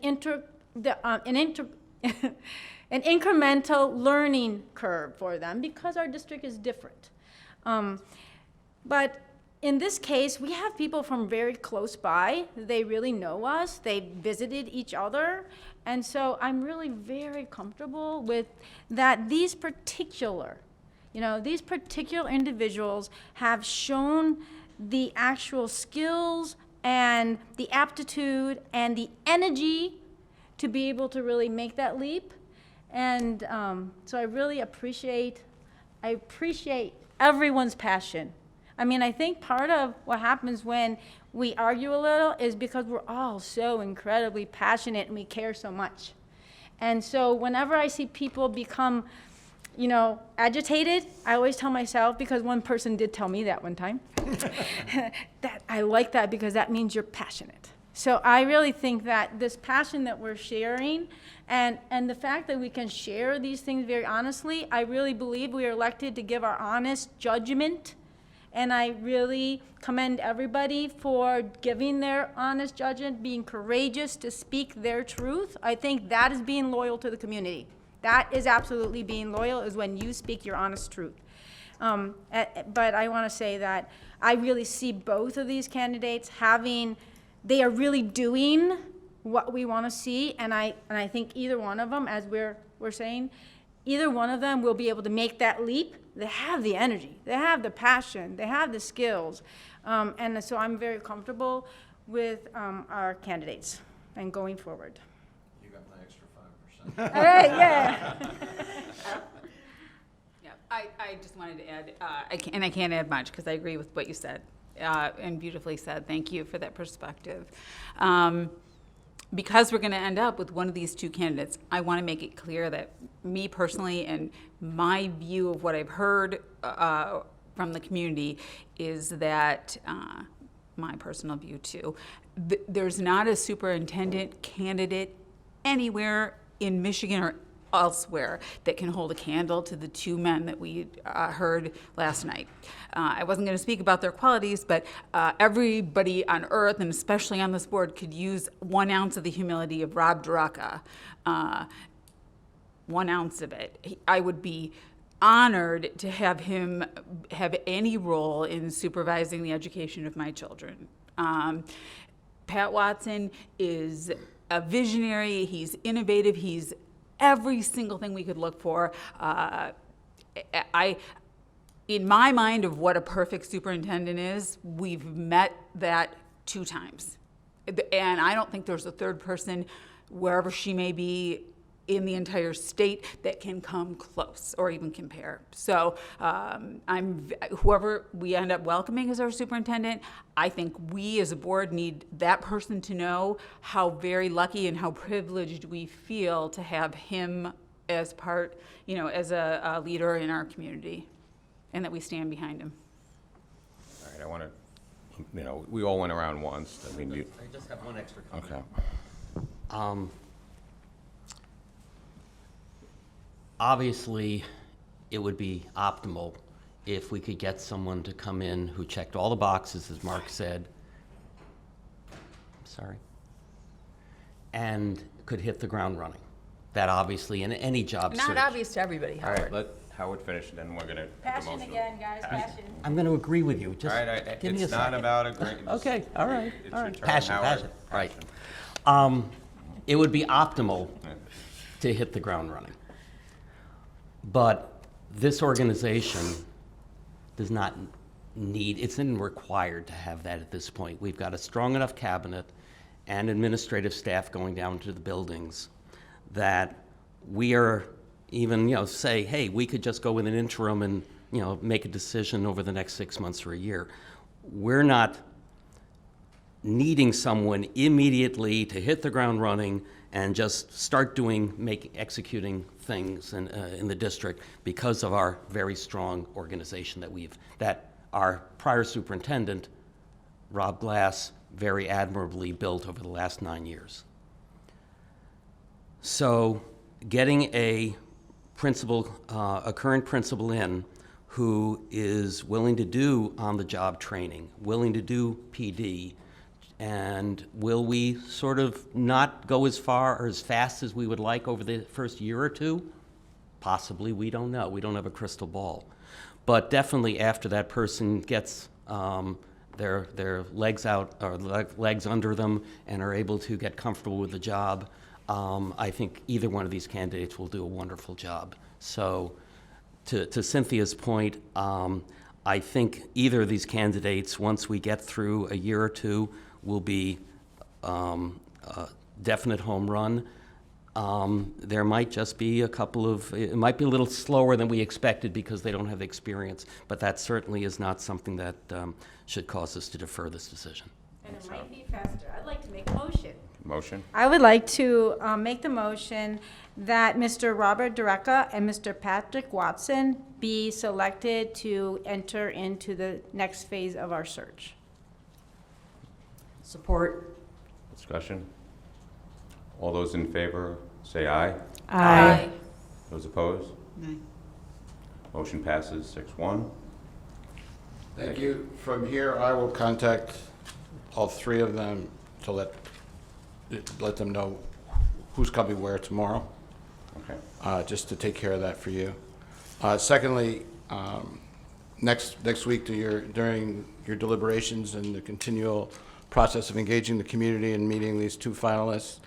incremental learning curve for them, because our district is different. But in this case, we have people from very close by. They really know us. They visited each other. And so I'm really very comfortable with that. These particular individuals have shown the actual skills and the aptitude and the energy to be able to really make that leap. And so I really appreciate everyone's passion. I mean, I think part of what happens when we argue a little is because we're all so incredibly passionate and we care so much. And so whenever I see people become, agitated, I always tell myself, because one person did tell me that one time, that I like that because that means you're passionate. So I really think that this passion that we're sharing, and the fact that we can share these things very honestly, I really believe we are elected to give our honest judgment. And I really commend everybody for giving their honest judgment, being courageous to speak their truth. I think that is being loyal to the community. That is absolutely being loyal, is when you speak your honest truth. But I want to say that I really see both of these candidates they are really doing what we want to see, and I think either one of them, as we're saying, either one of them will be able to make that leap. They have the energy, they have the passion, they have the skills, and so I'm very comfortable with our candidates and going forward. You got my extra 5%. All right, yeah. Yeah, I just wanted to add, I can't add much because I agree with what you said, and beautifully said. Thank you for that perspective. Because we're going to end up with one of these two candidates, I want to make it clear that me personally and my view of what I've heard from the community is that, my personal view too, there's not a superintendent candidate anywhere in Michigan or elsewhere that can hold a candle to the two men that we heard last night. I wasn't going to speak about their qualities, but everybody on earth, and especially on this board, could use 1 ounce of the humility of Rob Duraka. 1 ounce of it. I would be honored to have him have any role in supervising the education of my children. Pat Watson is a visionary, he's innovative, he's every single thing we could look for. In my mind of what a perfect superintendent is, we've met that 2 times. And I don't think there's a third person, wherever she may be in the entire state, that can come close or even compare. So whoever we end up welcoming as our superintendent, I think we as a board need that person to know how very lucky and how privileged we feel to have him as part, as a leader in our community, and that we stand behind him. All right, I want to, we all went around once. I mean, I just have one extra comment. okay. Obviously, it would be optimal if we could get someone to come in who checked all the boxes, as Mark said. Sorry. And could hit the ground running. That obviously in any job Not search. obvious to everybody, All Howard. right, let Howard finish, and then we're going to Passion again, guys, passion. I'm going to agree with you. All Just right, give me a it's not second. about agreeing. Okay, all right, It's all your right. turn, Passion, Howard. passion, right. It would be optimal to hit the ground running. But this organization does not need, it's not required to have that at this point. We've got a strong enough cabinet and administrative staff going down to the buildings that we are even, say, hey, we could just go with an interim and, make a decision over the next 6 months or a year. We're not needing someone immediately to hit the ground running and just start executing things in the district because of our very strong organization that our prior superintendent, Rob Glass, very admirably built over the last 9 years. So getting a current principal in who is willing to do on-the-job training, willing to do PD, and will we sort of not go as far or as fast as we would like over the first year or two? Possibly, we don't know. We don't have a crystal ball. But definitely after that person gets their legs out or legs under them and are able to get comfortable with the job, I think either one of these candidates will do a wonderful job. So to Cynthia's point, I think either of these candidates, once we get through a year or two, will be a definite home run. There might just be it might be a little slower than we expected because they don't have the experience, but that certainly is not something that should cause us to defer this decision. And it might be faster. I'd like to make a motion. Motion? I would like to make the motion that Mr. Robert Dureka and Mr. Patrick Watson be selected to enter into the next phase of our search. Support. Discussion? All those in favor, say aye. Aye. Those opposed? Nay. Motion passes 6-1. Thank you. From here, I will contact all 3 of them to let them know who's coming where tomorrow, Okay. just to take care of that for you. Secondly, next week during your deliberations and the continual process of engaging the community and meeting these 2 finalists,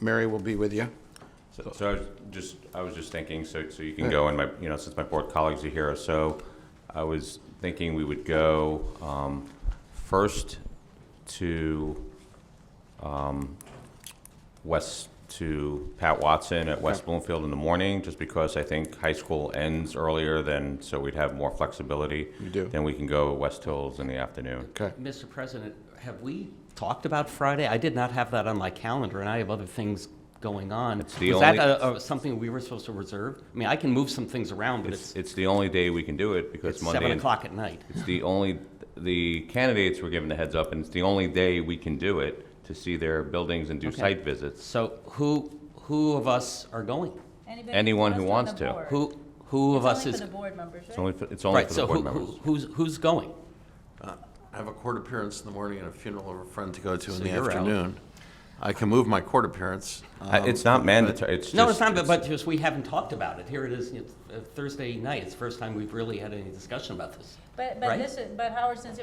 Mary will be with you. So I was just thinking, so you can go, and since my board colleagues are here, so I was thinking we would go first to to Pat Watson at West Bloomfield in the morning, just because I think high school ends earlier than, so we'd have more flexibility. You do. Then we can go West Hills in the afternoon. Okay. Mr. President, have we talked about Friday? I did not have that on my calendar, and I have other things going on. the Was that only- something we were supposed to reserve? I mean, I can move some things around, but It's the only day we can do it, because it's Monday 7 and o'clock at night. it's the candidates were given the heads up, and it's the only day we can do it to see their buildings and do Okay. site visits. So who of us are going? Anyone who wants to. Who of us is, board members, It's only for right, the so board members. who's going? I have a court appearance in the morning and a funeral of a friend to go to in So the you're out. afternoon. I can move my court appearance. It's not mandatory, it's just. No, it's not, but just we haven't talked about it. Here it is, it's Thursday night. It's the first time we've really had any discussion about this. But Right? this is, but Howard, since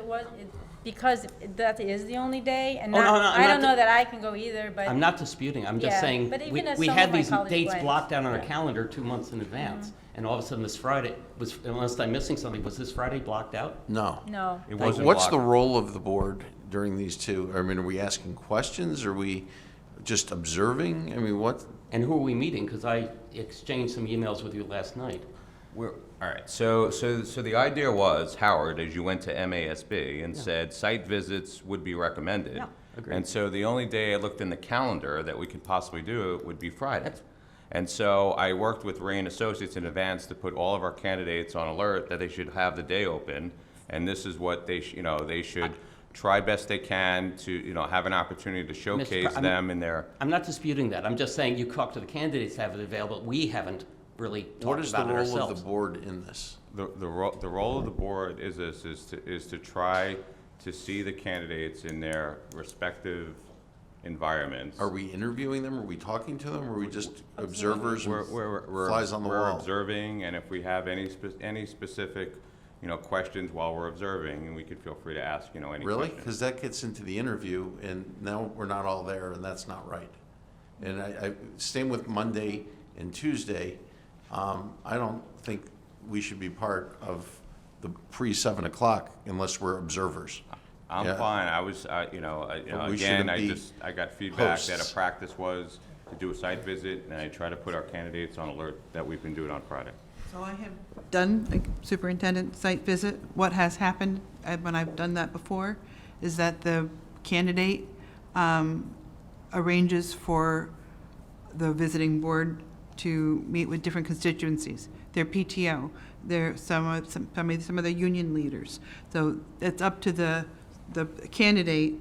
because that is the only day, and Oh, no, no, I'm I don't not know that I can go either, but. I'm not disputing, I'm just Yeah, saying, but even as we some had of my these college dates friends- blocked out on our yeah. calendar 2 months in advance. And all of a sudden this Friday was, unless I'm missing something, was this Friday blocked out? No. No. It wasn't What's the blocked. role of the board during these two? I mean, are we asking questions? Are we just observing? I mean, what? And who are we meeting? Because I exchanged some emails with you last night. All right, so the idea was, Howard, as you went to MASB and said site visits would be recommended. Yeah, agreed. And so the only day I looked in the calendar that we could possibly do it would be Friday. And so I worked with Ray and Associates in advance to put all of our candidates on alert that they should have the day open. And this is what they, they should try best they can to, have an opportunity to showcase them in their. I'm not disputing that. I'm just saying you talk to the candidates to have it available. We haven't really What talked is the about it role of ourselves. the board in this? The role of the board is to try to see the candidates in their respective environments. Are we interviewing them? Are we talking to them? Or are we just observers with flies on the We're wall? observing, and if we have any specific, questions while we're observing, and we could feel free to ask, any Really? questions. Because that gets into the interview, and now we're not all there, and that's not right. And same with Monday and Tuesday. I don't think we should be part of the pre-7 o'clock unless we're observers. I'm Yeah. fine. I was, But we again, shouldn't be I got feedback that hosts. a practice was to do a site visit, and I try to put our candidates on alert that we can do it on Friday. So I have done a superintendent site visit. What has happened when I've done that before is that the candidate arranges for the visiting board to meet with different constituencies, their PTO, some of the union leaders. So it's up to the candidate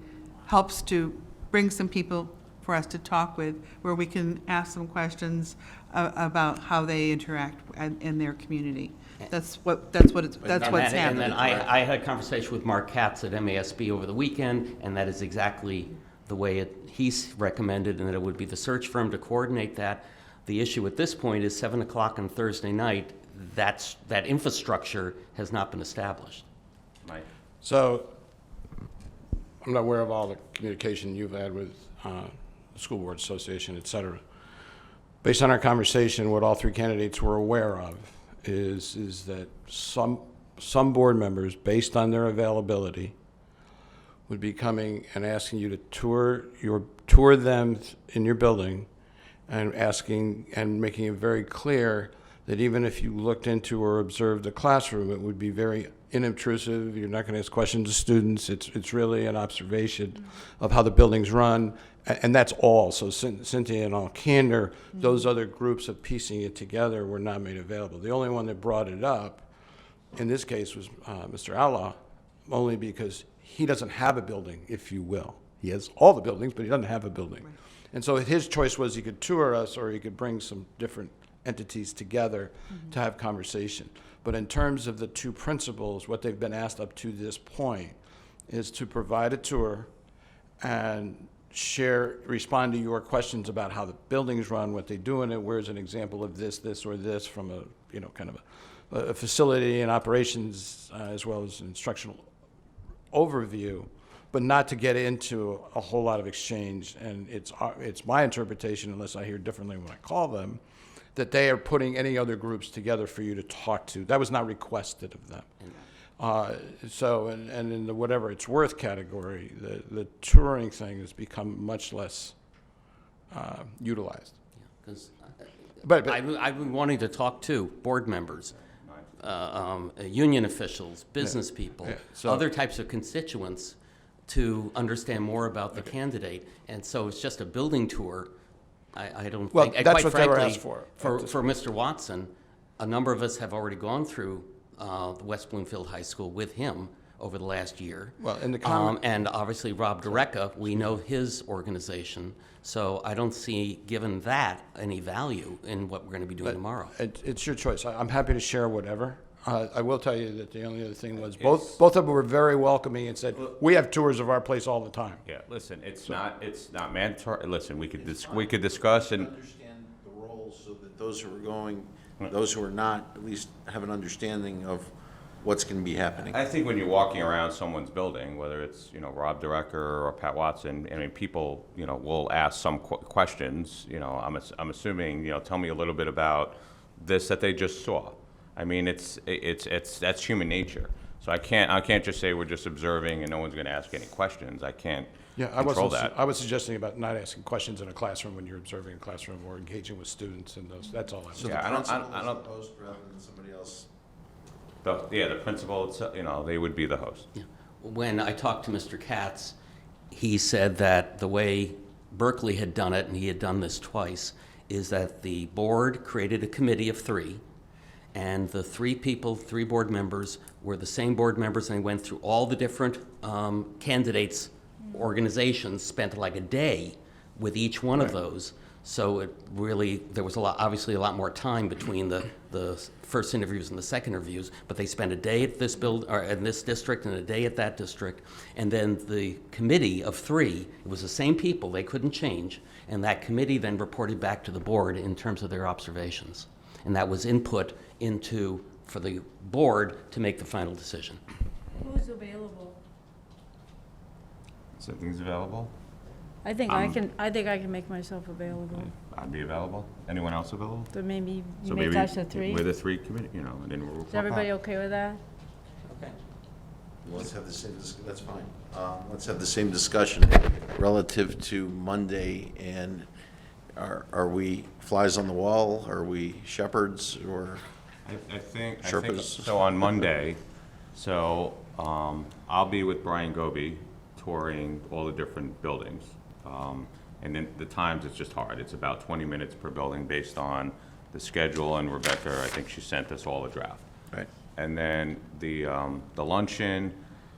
helps to bring some people for us to talk with, where we can ask some questions about how they interact in their community. That's what's And happening. then I had a conversation with Mark Katz at MASB over the weekend, and that is exactly the way he's recommended, and that it would be the search firm to coordinate that. The issue at this point is 7 o'clock on Thursday night. That infrastructure has not been established. Mike? So, I'm not aware of all the communication you've had with the School Board Association, et cetera. Based on our conversation, what all three candidates were aware of is that some board members, based on their availability, would be coming and asking you to tour them in your building, and asking and making it very clear that even if you looked into or observed the classroom, it would be very inobtrusive. You're not going to ask questions to students. It's really an observation of how the buildings run, and that's all. So Cynthia, in all candor, those other groups of piecing it together were not made available. The only one that brought it up in this case was Mr. Outlaw, only because he doesn't have a building, if you will. He has all the buildings, but he doesn't have a building. Right. And so his choice was he could tour us, or he could bring some different entities together to have conversation. But in terms of the two principals, what they've been asked up to this point is to provide a tour and respond to your questions about how the buildings run, what they do in it, where's an example of this, or this from a, kind of a facility and operations as well as an instructional overview, but not to get into a whole lot of exchange. And it's my interpretation, unless I hear differently when I call them, that they are putting any other groups together for you to talk to. That was not requested of them. So, and in the whatever it's worth category, the touring thing has become much less utilized. Because But I've been wanting to talk to board members, union officials, business people, so- other types of constituents to understand more about the candidate. And so it's just a building tour. I don't Well, think, and that's quite what they were frankly, asked for. For Mr. Watson, a number of us have already gone through the West Bloomfield High School with him. over the last year. Well, in the comment- And obviously Rob Dureka, we know his organization, so I don't see, given that, any value in what we're going to be doing tomorrow. It's your choice. I'm happy to share whatever. I will tell you that the only other thing was, both of them were very welcoming and said, we have tours of our place all the time. Yeah, listen, it's not mandatory. Listen, we could discuss and. Understand the roles so that those who are going, those who are not, at least have an understanding of what's going to be happening. I think when you're walking around someone's building, whether it's, Rob Dureka or Pat Watson, I mean, people, will ask some questions, I'm assuming, tell me a little bit about this that they just saw. I mean, that's human nature. So I can't just say we're just observing and no one's going to ask any questions. I can't control that. I was suggesting about not asking questions in a classroom when you're observing a classroom or engaging with students and those, that's all I was. So Yeah, the I don't- principal I is don't- the host rather than somebody else. The principal, they would be the host. Yeah. When I talked to Mr. Katz, he said that the way Berkeley had done it, and he had done this twice, is that the board created a committee of 3, and the 3 board members, were the same board members, and they went through all the different candidates' organizations, spent like a day with each one of those. So it really, there was obviously a lot more time between the first interviews and the second interviews, but they spent a day at this or in this district and a day at that district. And then the committee of 3, it was the same people, they couldn't change. And that committee then reported back to the board in terms of their observations. And that was input for the board to make the final decision. Who's available? So things available? I think I can make myself available. I'd be available. Anyone else available? So maybe So you make maybe us a 3? We're the 3 committee, and then we'll. Is everybody okay with that? Okay. Let's have the same, that's fine. Let's have the same discussion relative to Monday, and are we flies on the wall? Are we shepherds, or? I think, Sherpas. so on Monday, I'll be with Brian Goby touring all the different buildings. And then the times, it's just hard. It's about 20 minutes per building based on the schedule, and Rebecca, I think she sent us all a draft. Right. And then the luncheon,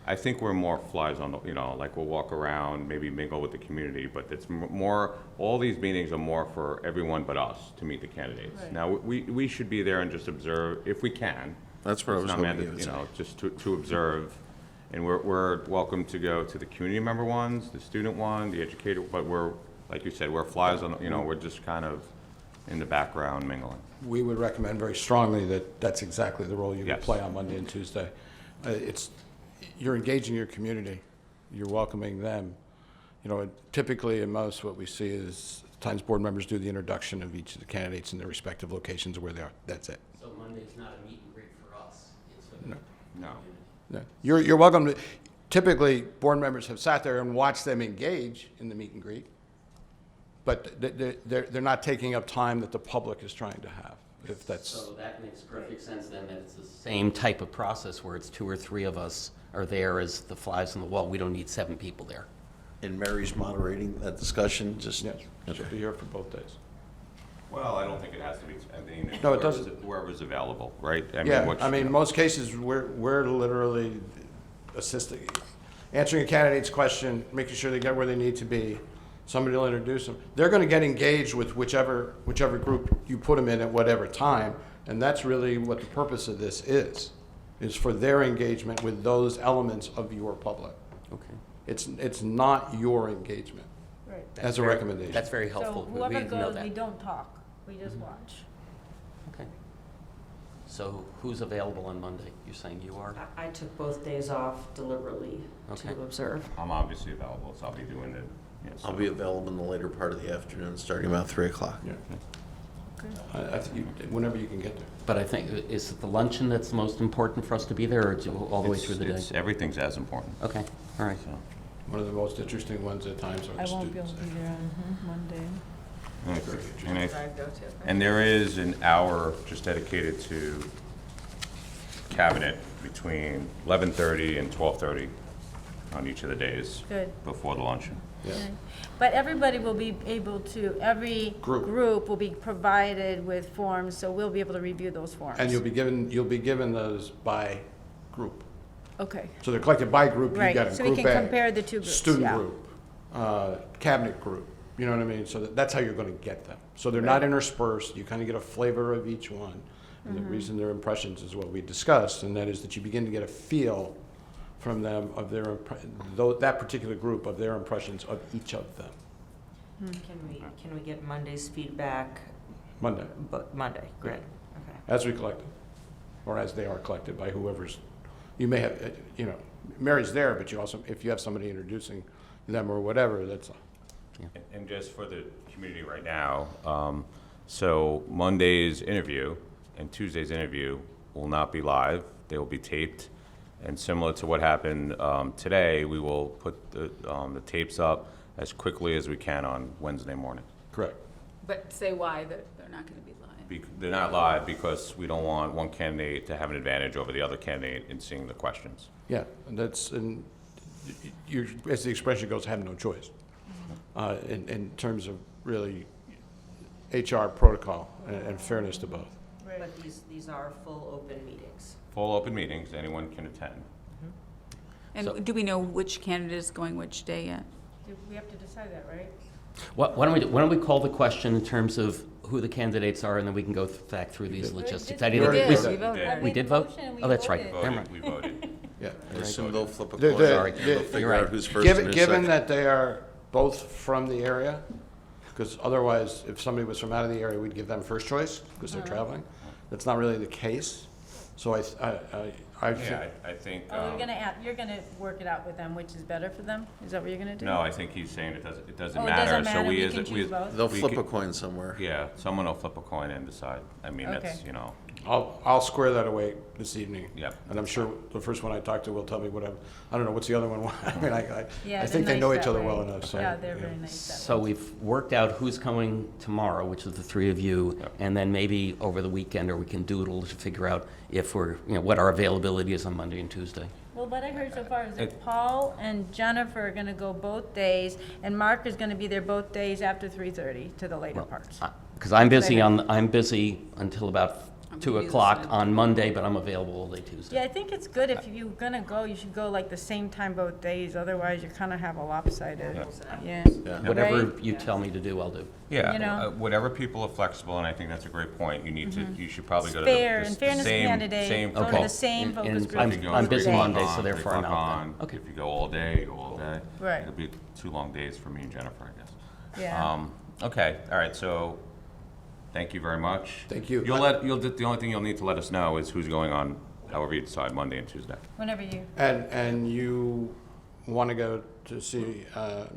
I think we're more flies on the, like we'll walk around, maybe mingle with the community, but it's more, all these meetings are more for everyone but us to meet the candidates. Right. Now, we should be there and just observe, if we can. That's what I It's was not hoping manda- you would say. Just to observe. And we're welcome to go to the community member ones, the student one, the educator, but we're, like you said, we're flies on, we're just kind of in the background mingling. We would recommend very strongly that that's exactly the role you would Yes. play on Monday and Tuesday. You're engaging your community, you're welcoming them. Typically in most, what we see is times board members do the introduction of each of the candidates in their respective locations where they are. That's it. So Monday's not a meet and greet for us, it's for the No. No. No. You're welcome to, typically, board members have sat there and watched them engage in the meet and greet, but they're not taking up time that the public is trying to have, if that's. So that makes perfect sense then, that it's the same type of process where it's 2 or 3 of us are there as the flies on the wall. We don't need 7 people there. And Mary's moderating that discussion, just. Yes, she'll be here for both days. Well, I don't think it has to be, No, it doesn't. Whoever's available, right? Most cases, we're literally assisting, answering a candidate's question, making sure they get where they need to be. Somebody will introduce them. They're going to get engaged with whichever group you put them in at whatever time, and that's really what the purpose of this is for their engagement with those elements of your public. Okay. It's not your engagement, Right. as a recommendation. That's very So helpful. We whoever didn't know goes, that. we don't talk, we just watch. Okay. So who's available on Monday? You're saying you are? I took both days off deliberately to Okay. observe. I'm obviously available, so I'll be doing it. I'll be available in the later part of the afternoon, starting about 3 o'clock. Yeah. I think whenever you can get there. But I think, is it the luncheon that's the most important for us to be there, or all the way through the day? Everything's as important. Okay, all right. So, One of the most interesting ones at times are the I students. won't be able to be there on Monday. and there is an hour just dedicated to cabinet between 11:30 and 12:30 on each of the days. Good. Before the luncheon. Yeah. But everybody will be able to, every Group. group will be provided with forms, so we'll be able to review those forms. And you'll be given those by group. Okay, So they're collected by group, you right, get a so we group can A, compare the two groups, student yeah. group, cabinet group, you know what I mean? So that's how you're gonna get them. So they're not interspersed, you kind of get a flavor of each one. And the reason they're impressions is what we discussed, and that is that you begin to get a feel from them of their, that particular group, of their impressions of each of them. Can we get Monday's feedback, Monday, Monday, great, okay. as we collect them, or as they are collected by whoever's, you may have, Mary's there, but you also, if you have somebody introducing them or whatever, that's, And just for the community right now, so Monday's interview and Tuesday's interview will not be live. They will be taped. And similar to what happened today, we will put the tapes up as quickly as we can on Wednesday morning. correct. But say why they're not going to be live. They're not live because we don't want one candidate to have an advantage over the other candidate in seeing the questions. Yeah, and you're, as the expression goes, have no choice. In terms of really HR protocol and fairness to both. But these are full open meetings. Full open meetings, anyone can attend. And do we know which candidate is going which day yet? We have to decide that, right? Why don't we call the question in terms of who the candidates are, and then we can go back through these logistics. I We didn't- did. we- We voted. We did vote? Oh, that's right. Never mind. We voted. Yeah. I assume they'll flip a The- coin. the- Sorry. They'll the- figure You're out right. who's first and Given, who's given second. that they are both from the area, because otherwise, if somebody was from out of the area, we'd give them first choice, because they're traveling. That's not really the case. So I think, Yeah, I think. Oh, you're gonna work it out with them, which is better for them? Is that what you're gonna do? No, I think he's saying it doesn't Oh, it matter. doesn't So matter, we as can a- choose both? They'll we flip can- a coin somewhere. Yeah, someone will flip a coin and decide. I mean, that's, Okay. I'll square that away this evening. Yep. And I'm sure the first one I talk to will tell me whatever, I don't know, what's the other one? I mean, Yeah, I think they're they know nice each that other way. well enough, so. Yeah, they're very nice that way. So we've worked out who's coming tomorrow, which is the three of you, Yep. and then maybe over the weekend, or we can doodle to figure out if we're, what our availability is on Monday and Tuesday. Well, what I heard so far is that Paul and Jennifer are gonna go both days, and Mark is gonna be there both days after 3:30 to the later parts. Because I'm busy until about I'm 2 gonna be o'clock listening. on Monday, but I'm available all day Tuesday. Yeah, I think it's good if you're gonna go, you should go like the same time both days, otherwise you kinda have a lopsided, yeah. Yeah. Whatever Right? you tell me to do, I'll do. Yeah, You know? whatever people are flexible, and I think that's a great point. You should probably go to Fair, the in fairness to same, candidate, same. go to Okay. the same And- focus and group. If you go I'm three busy click Monday, on, so therefore three I'm click out on. then. Okay. If you go all day, you go all day. Right. It'll be 2 long days for me and Jennifer, I guess. Yeah. Okay, all right, so, thank you very much. Thank you. The only thing you'll need to let us know is who's going on, however you decide, Monday and Tuesday. Whenever you, And you want to go to see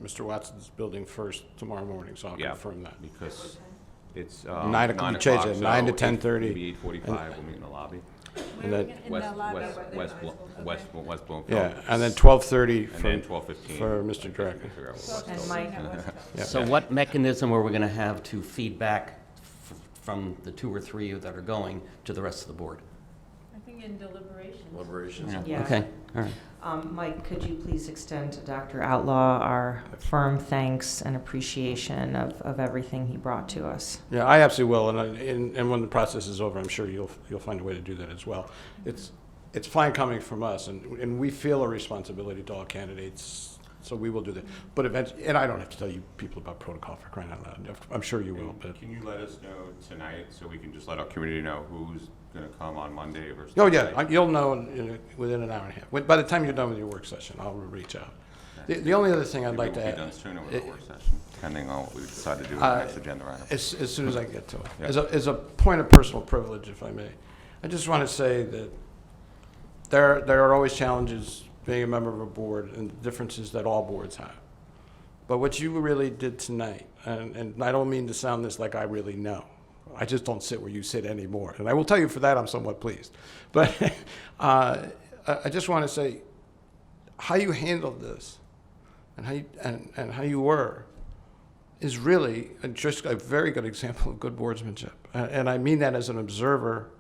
Mr. Watson's building first tomorrow morning, so I'll Yeah. confirm that. Because it's 9 o'clock, you change it, 9 to 10:30. Maybe 8:45, we'll meet in the lobby. And then, West Bloomfield. yeah, and then 12:30 And then for 12:15. for Mr. Director. Figure out what's And going Mike, Yeah. So what mechanism are we going to have to feedback from the 2 or 3 that are going to the rest of the board? I think in deliberation. Deliberations. Yeah. Okay, all right. Mike, could you please extend to Dr. Outlaw our firm thanks and appreciation of everything he brought to us? Yeah, I absolutely will, and when the process is over, I'm sure you'll find a way to do that as well. It's fine coming from us, and we feel a responsibility to all candidates, so we will do that. But eventually, and I don't have to tell you people about protocol for crying out loud. I'm sure you will, but. Can you let us know tonight so we can just let our community know who's going to come on Monday versus Oh, Tuesday? yeah, you'll know within an hour and a half. By the time you're done with your work session, I'll reach out. The only other thing I'd like to Maybe add. we'll be done sooner with our work session, depending on what we decide to do with the next agenda item. As soon as I get to it. Yeah. As a point of personal privilege, if I may, I just want to say that there are always challenges being a member of a board and differences that all boards have. But what you really did tonight, and I don't mean to sound this like I really know. I just don't sit where you sit anymore. And I will tell you for that I'm somewhat pleased. But I just want to say how you handled this and how you were is really just a very good example of good boardsmanship. And I mean that as an observer,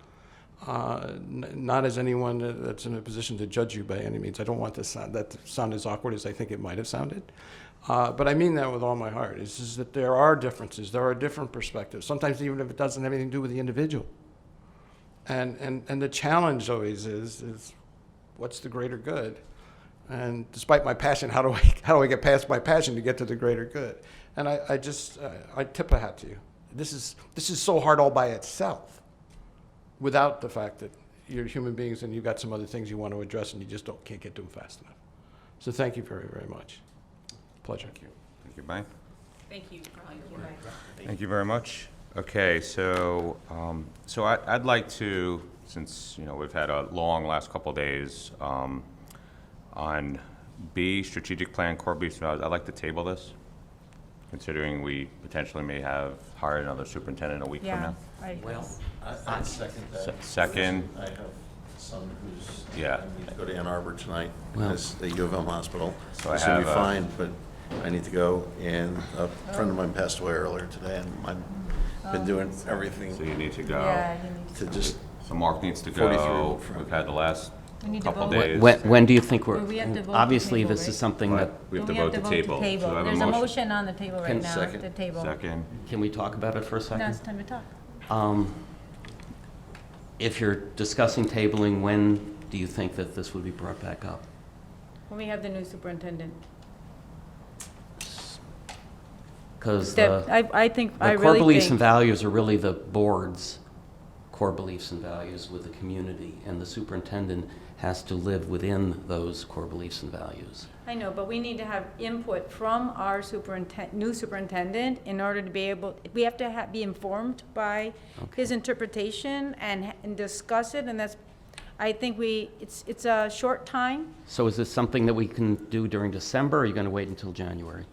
not as anyone that's in a position to judge you by any means. I don't want that to sound as awkward as I think it might have sounded. But I mean that with all my heart. It's just that there are differences. There are different perspectives, sometimes even if it doesn't have anything to do with the individual. And the challenge always is what's the greater good? And despite my passion, how do I get past my passion to get to the greater good? And I tip a hat to you. This is so hard all by itself, without the fact that you're human beings and you've got some other things you want to address and you just can't get to them fast enough. So thank you very, very much. Pleasure. Thank you. Thank you, Mike. Thank you for all your work. Thank you very much. Okay, so I'd like to, since we've had a long last couple of days on B, strategic plan, core beliefs and values, I'd like to table this, considering we potentially may have hired another superintendent a week from now. Well, I'd second that. Second, I have a son who's, Yeah. I need to go to Ann Arbor tonight, Well- because the U of M hospital. So I It's gonna be have, fine, but I need to go, and a friend of mine passed away earlier today, and I've been doing everything so you need to go. Yeah, you need to just, So Mark needs to 43 go. from- We've had the last We need to couple vote. days. when do you think Well, we have to vote to obviously, table, this right? is something that, We have to We vote to table. So I have There's a motion on the table right Can- now, Second. to table. Second. can we talk about it for a second? Now it's time to talk. If you're discussing tabling, when do you think that this would be brought back up? When we have the new superintendent. Because I think, I the core really beliefs and think, values are really the board's core beliefs and values with the community, and the superintendent has to live within those core beliefs and values. I know, but we need to have input from our new superintendent in order to be able, we have to be informed by his interpretation and discuss it, and that's, I think it's a short time. So is this something that we can do during December, or are you going to wait until January?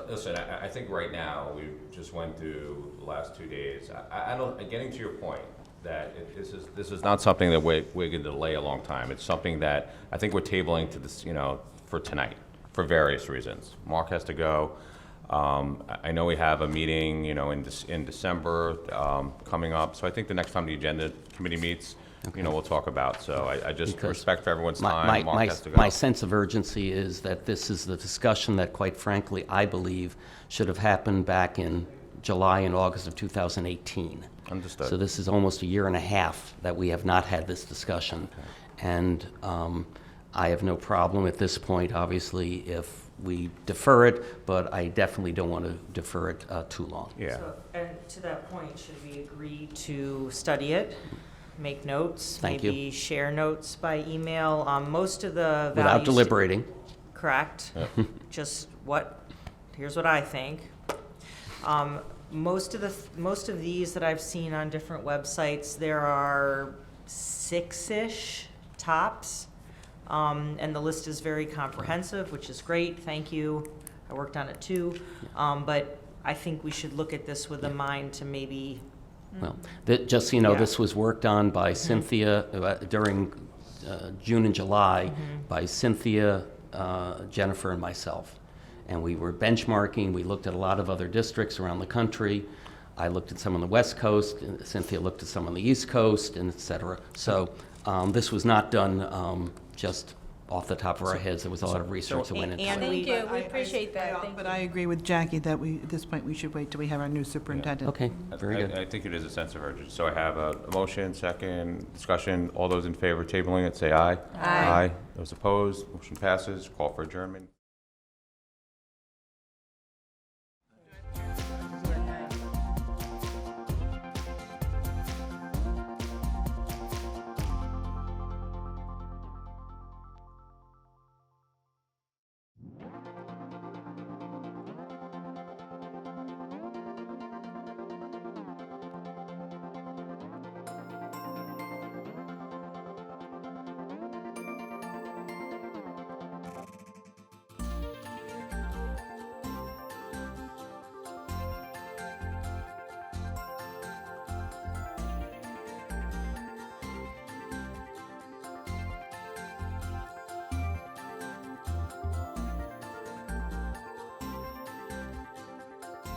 Listen, I think right now, we just went through the last 2 days. I don't, getting to your point, that this is not something that we're going to delay a long time. It's something that I think we're tabling to this, for tonight, for various reasons. Mark has to go. I know we have a meeting, in December coming up. So I think the next time the agenda committee meets, we'll talk about. So I just Because respect for everyone's time. Mark has to go. My sense of urgency is that this is the discussion that, quite frankly, I believe should have happened back in July and August of 2018. Understood. So this is almost a year and a half that we have not had this discussion. Okay. And I have no problem at this point, obviously, if we defer it, but I definitely don't want to defer it too long. Yeah. So, and to that point, should we agree to study it, make notes? Thank you. Maybe share notes by email? Most of the values. Without deliberating. Correct. Just here's what I think. Most of these that I've seen on different websites, there are 6-ish tops. And the list is very comprehensive, which is great. Thank you. I worked on it too. But I think we should look at this with a mind to maybe. Well, just so you know, Yeah. this was worked on by Cynthia during June and July by Cynthia, Jennifer, and myself. And we were benchmarking. We looked at a lot of other districts around the country. I looked at some on the West Coast, and Cynthia looked at some on the East Coast, and et cetera. So this was not done just off the top of our heads. There was a lot of research that went into and it. Thank you, we I- appreciate that, thank But you. I agree with Jackie that at this point, we should wait till we have our new superintendent. Okay, very good. I think it is a sense of urgency. So I have a motion, second, discussion. All those in favor of tabling it, say aye. Aye. Those opposed, motion passes. Call for adjournment.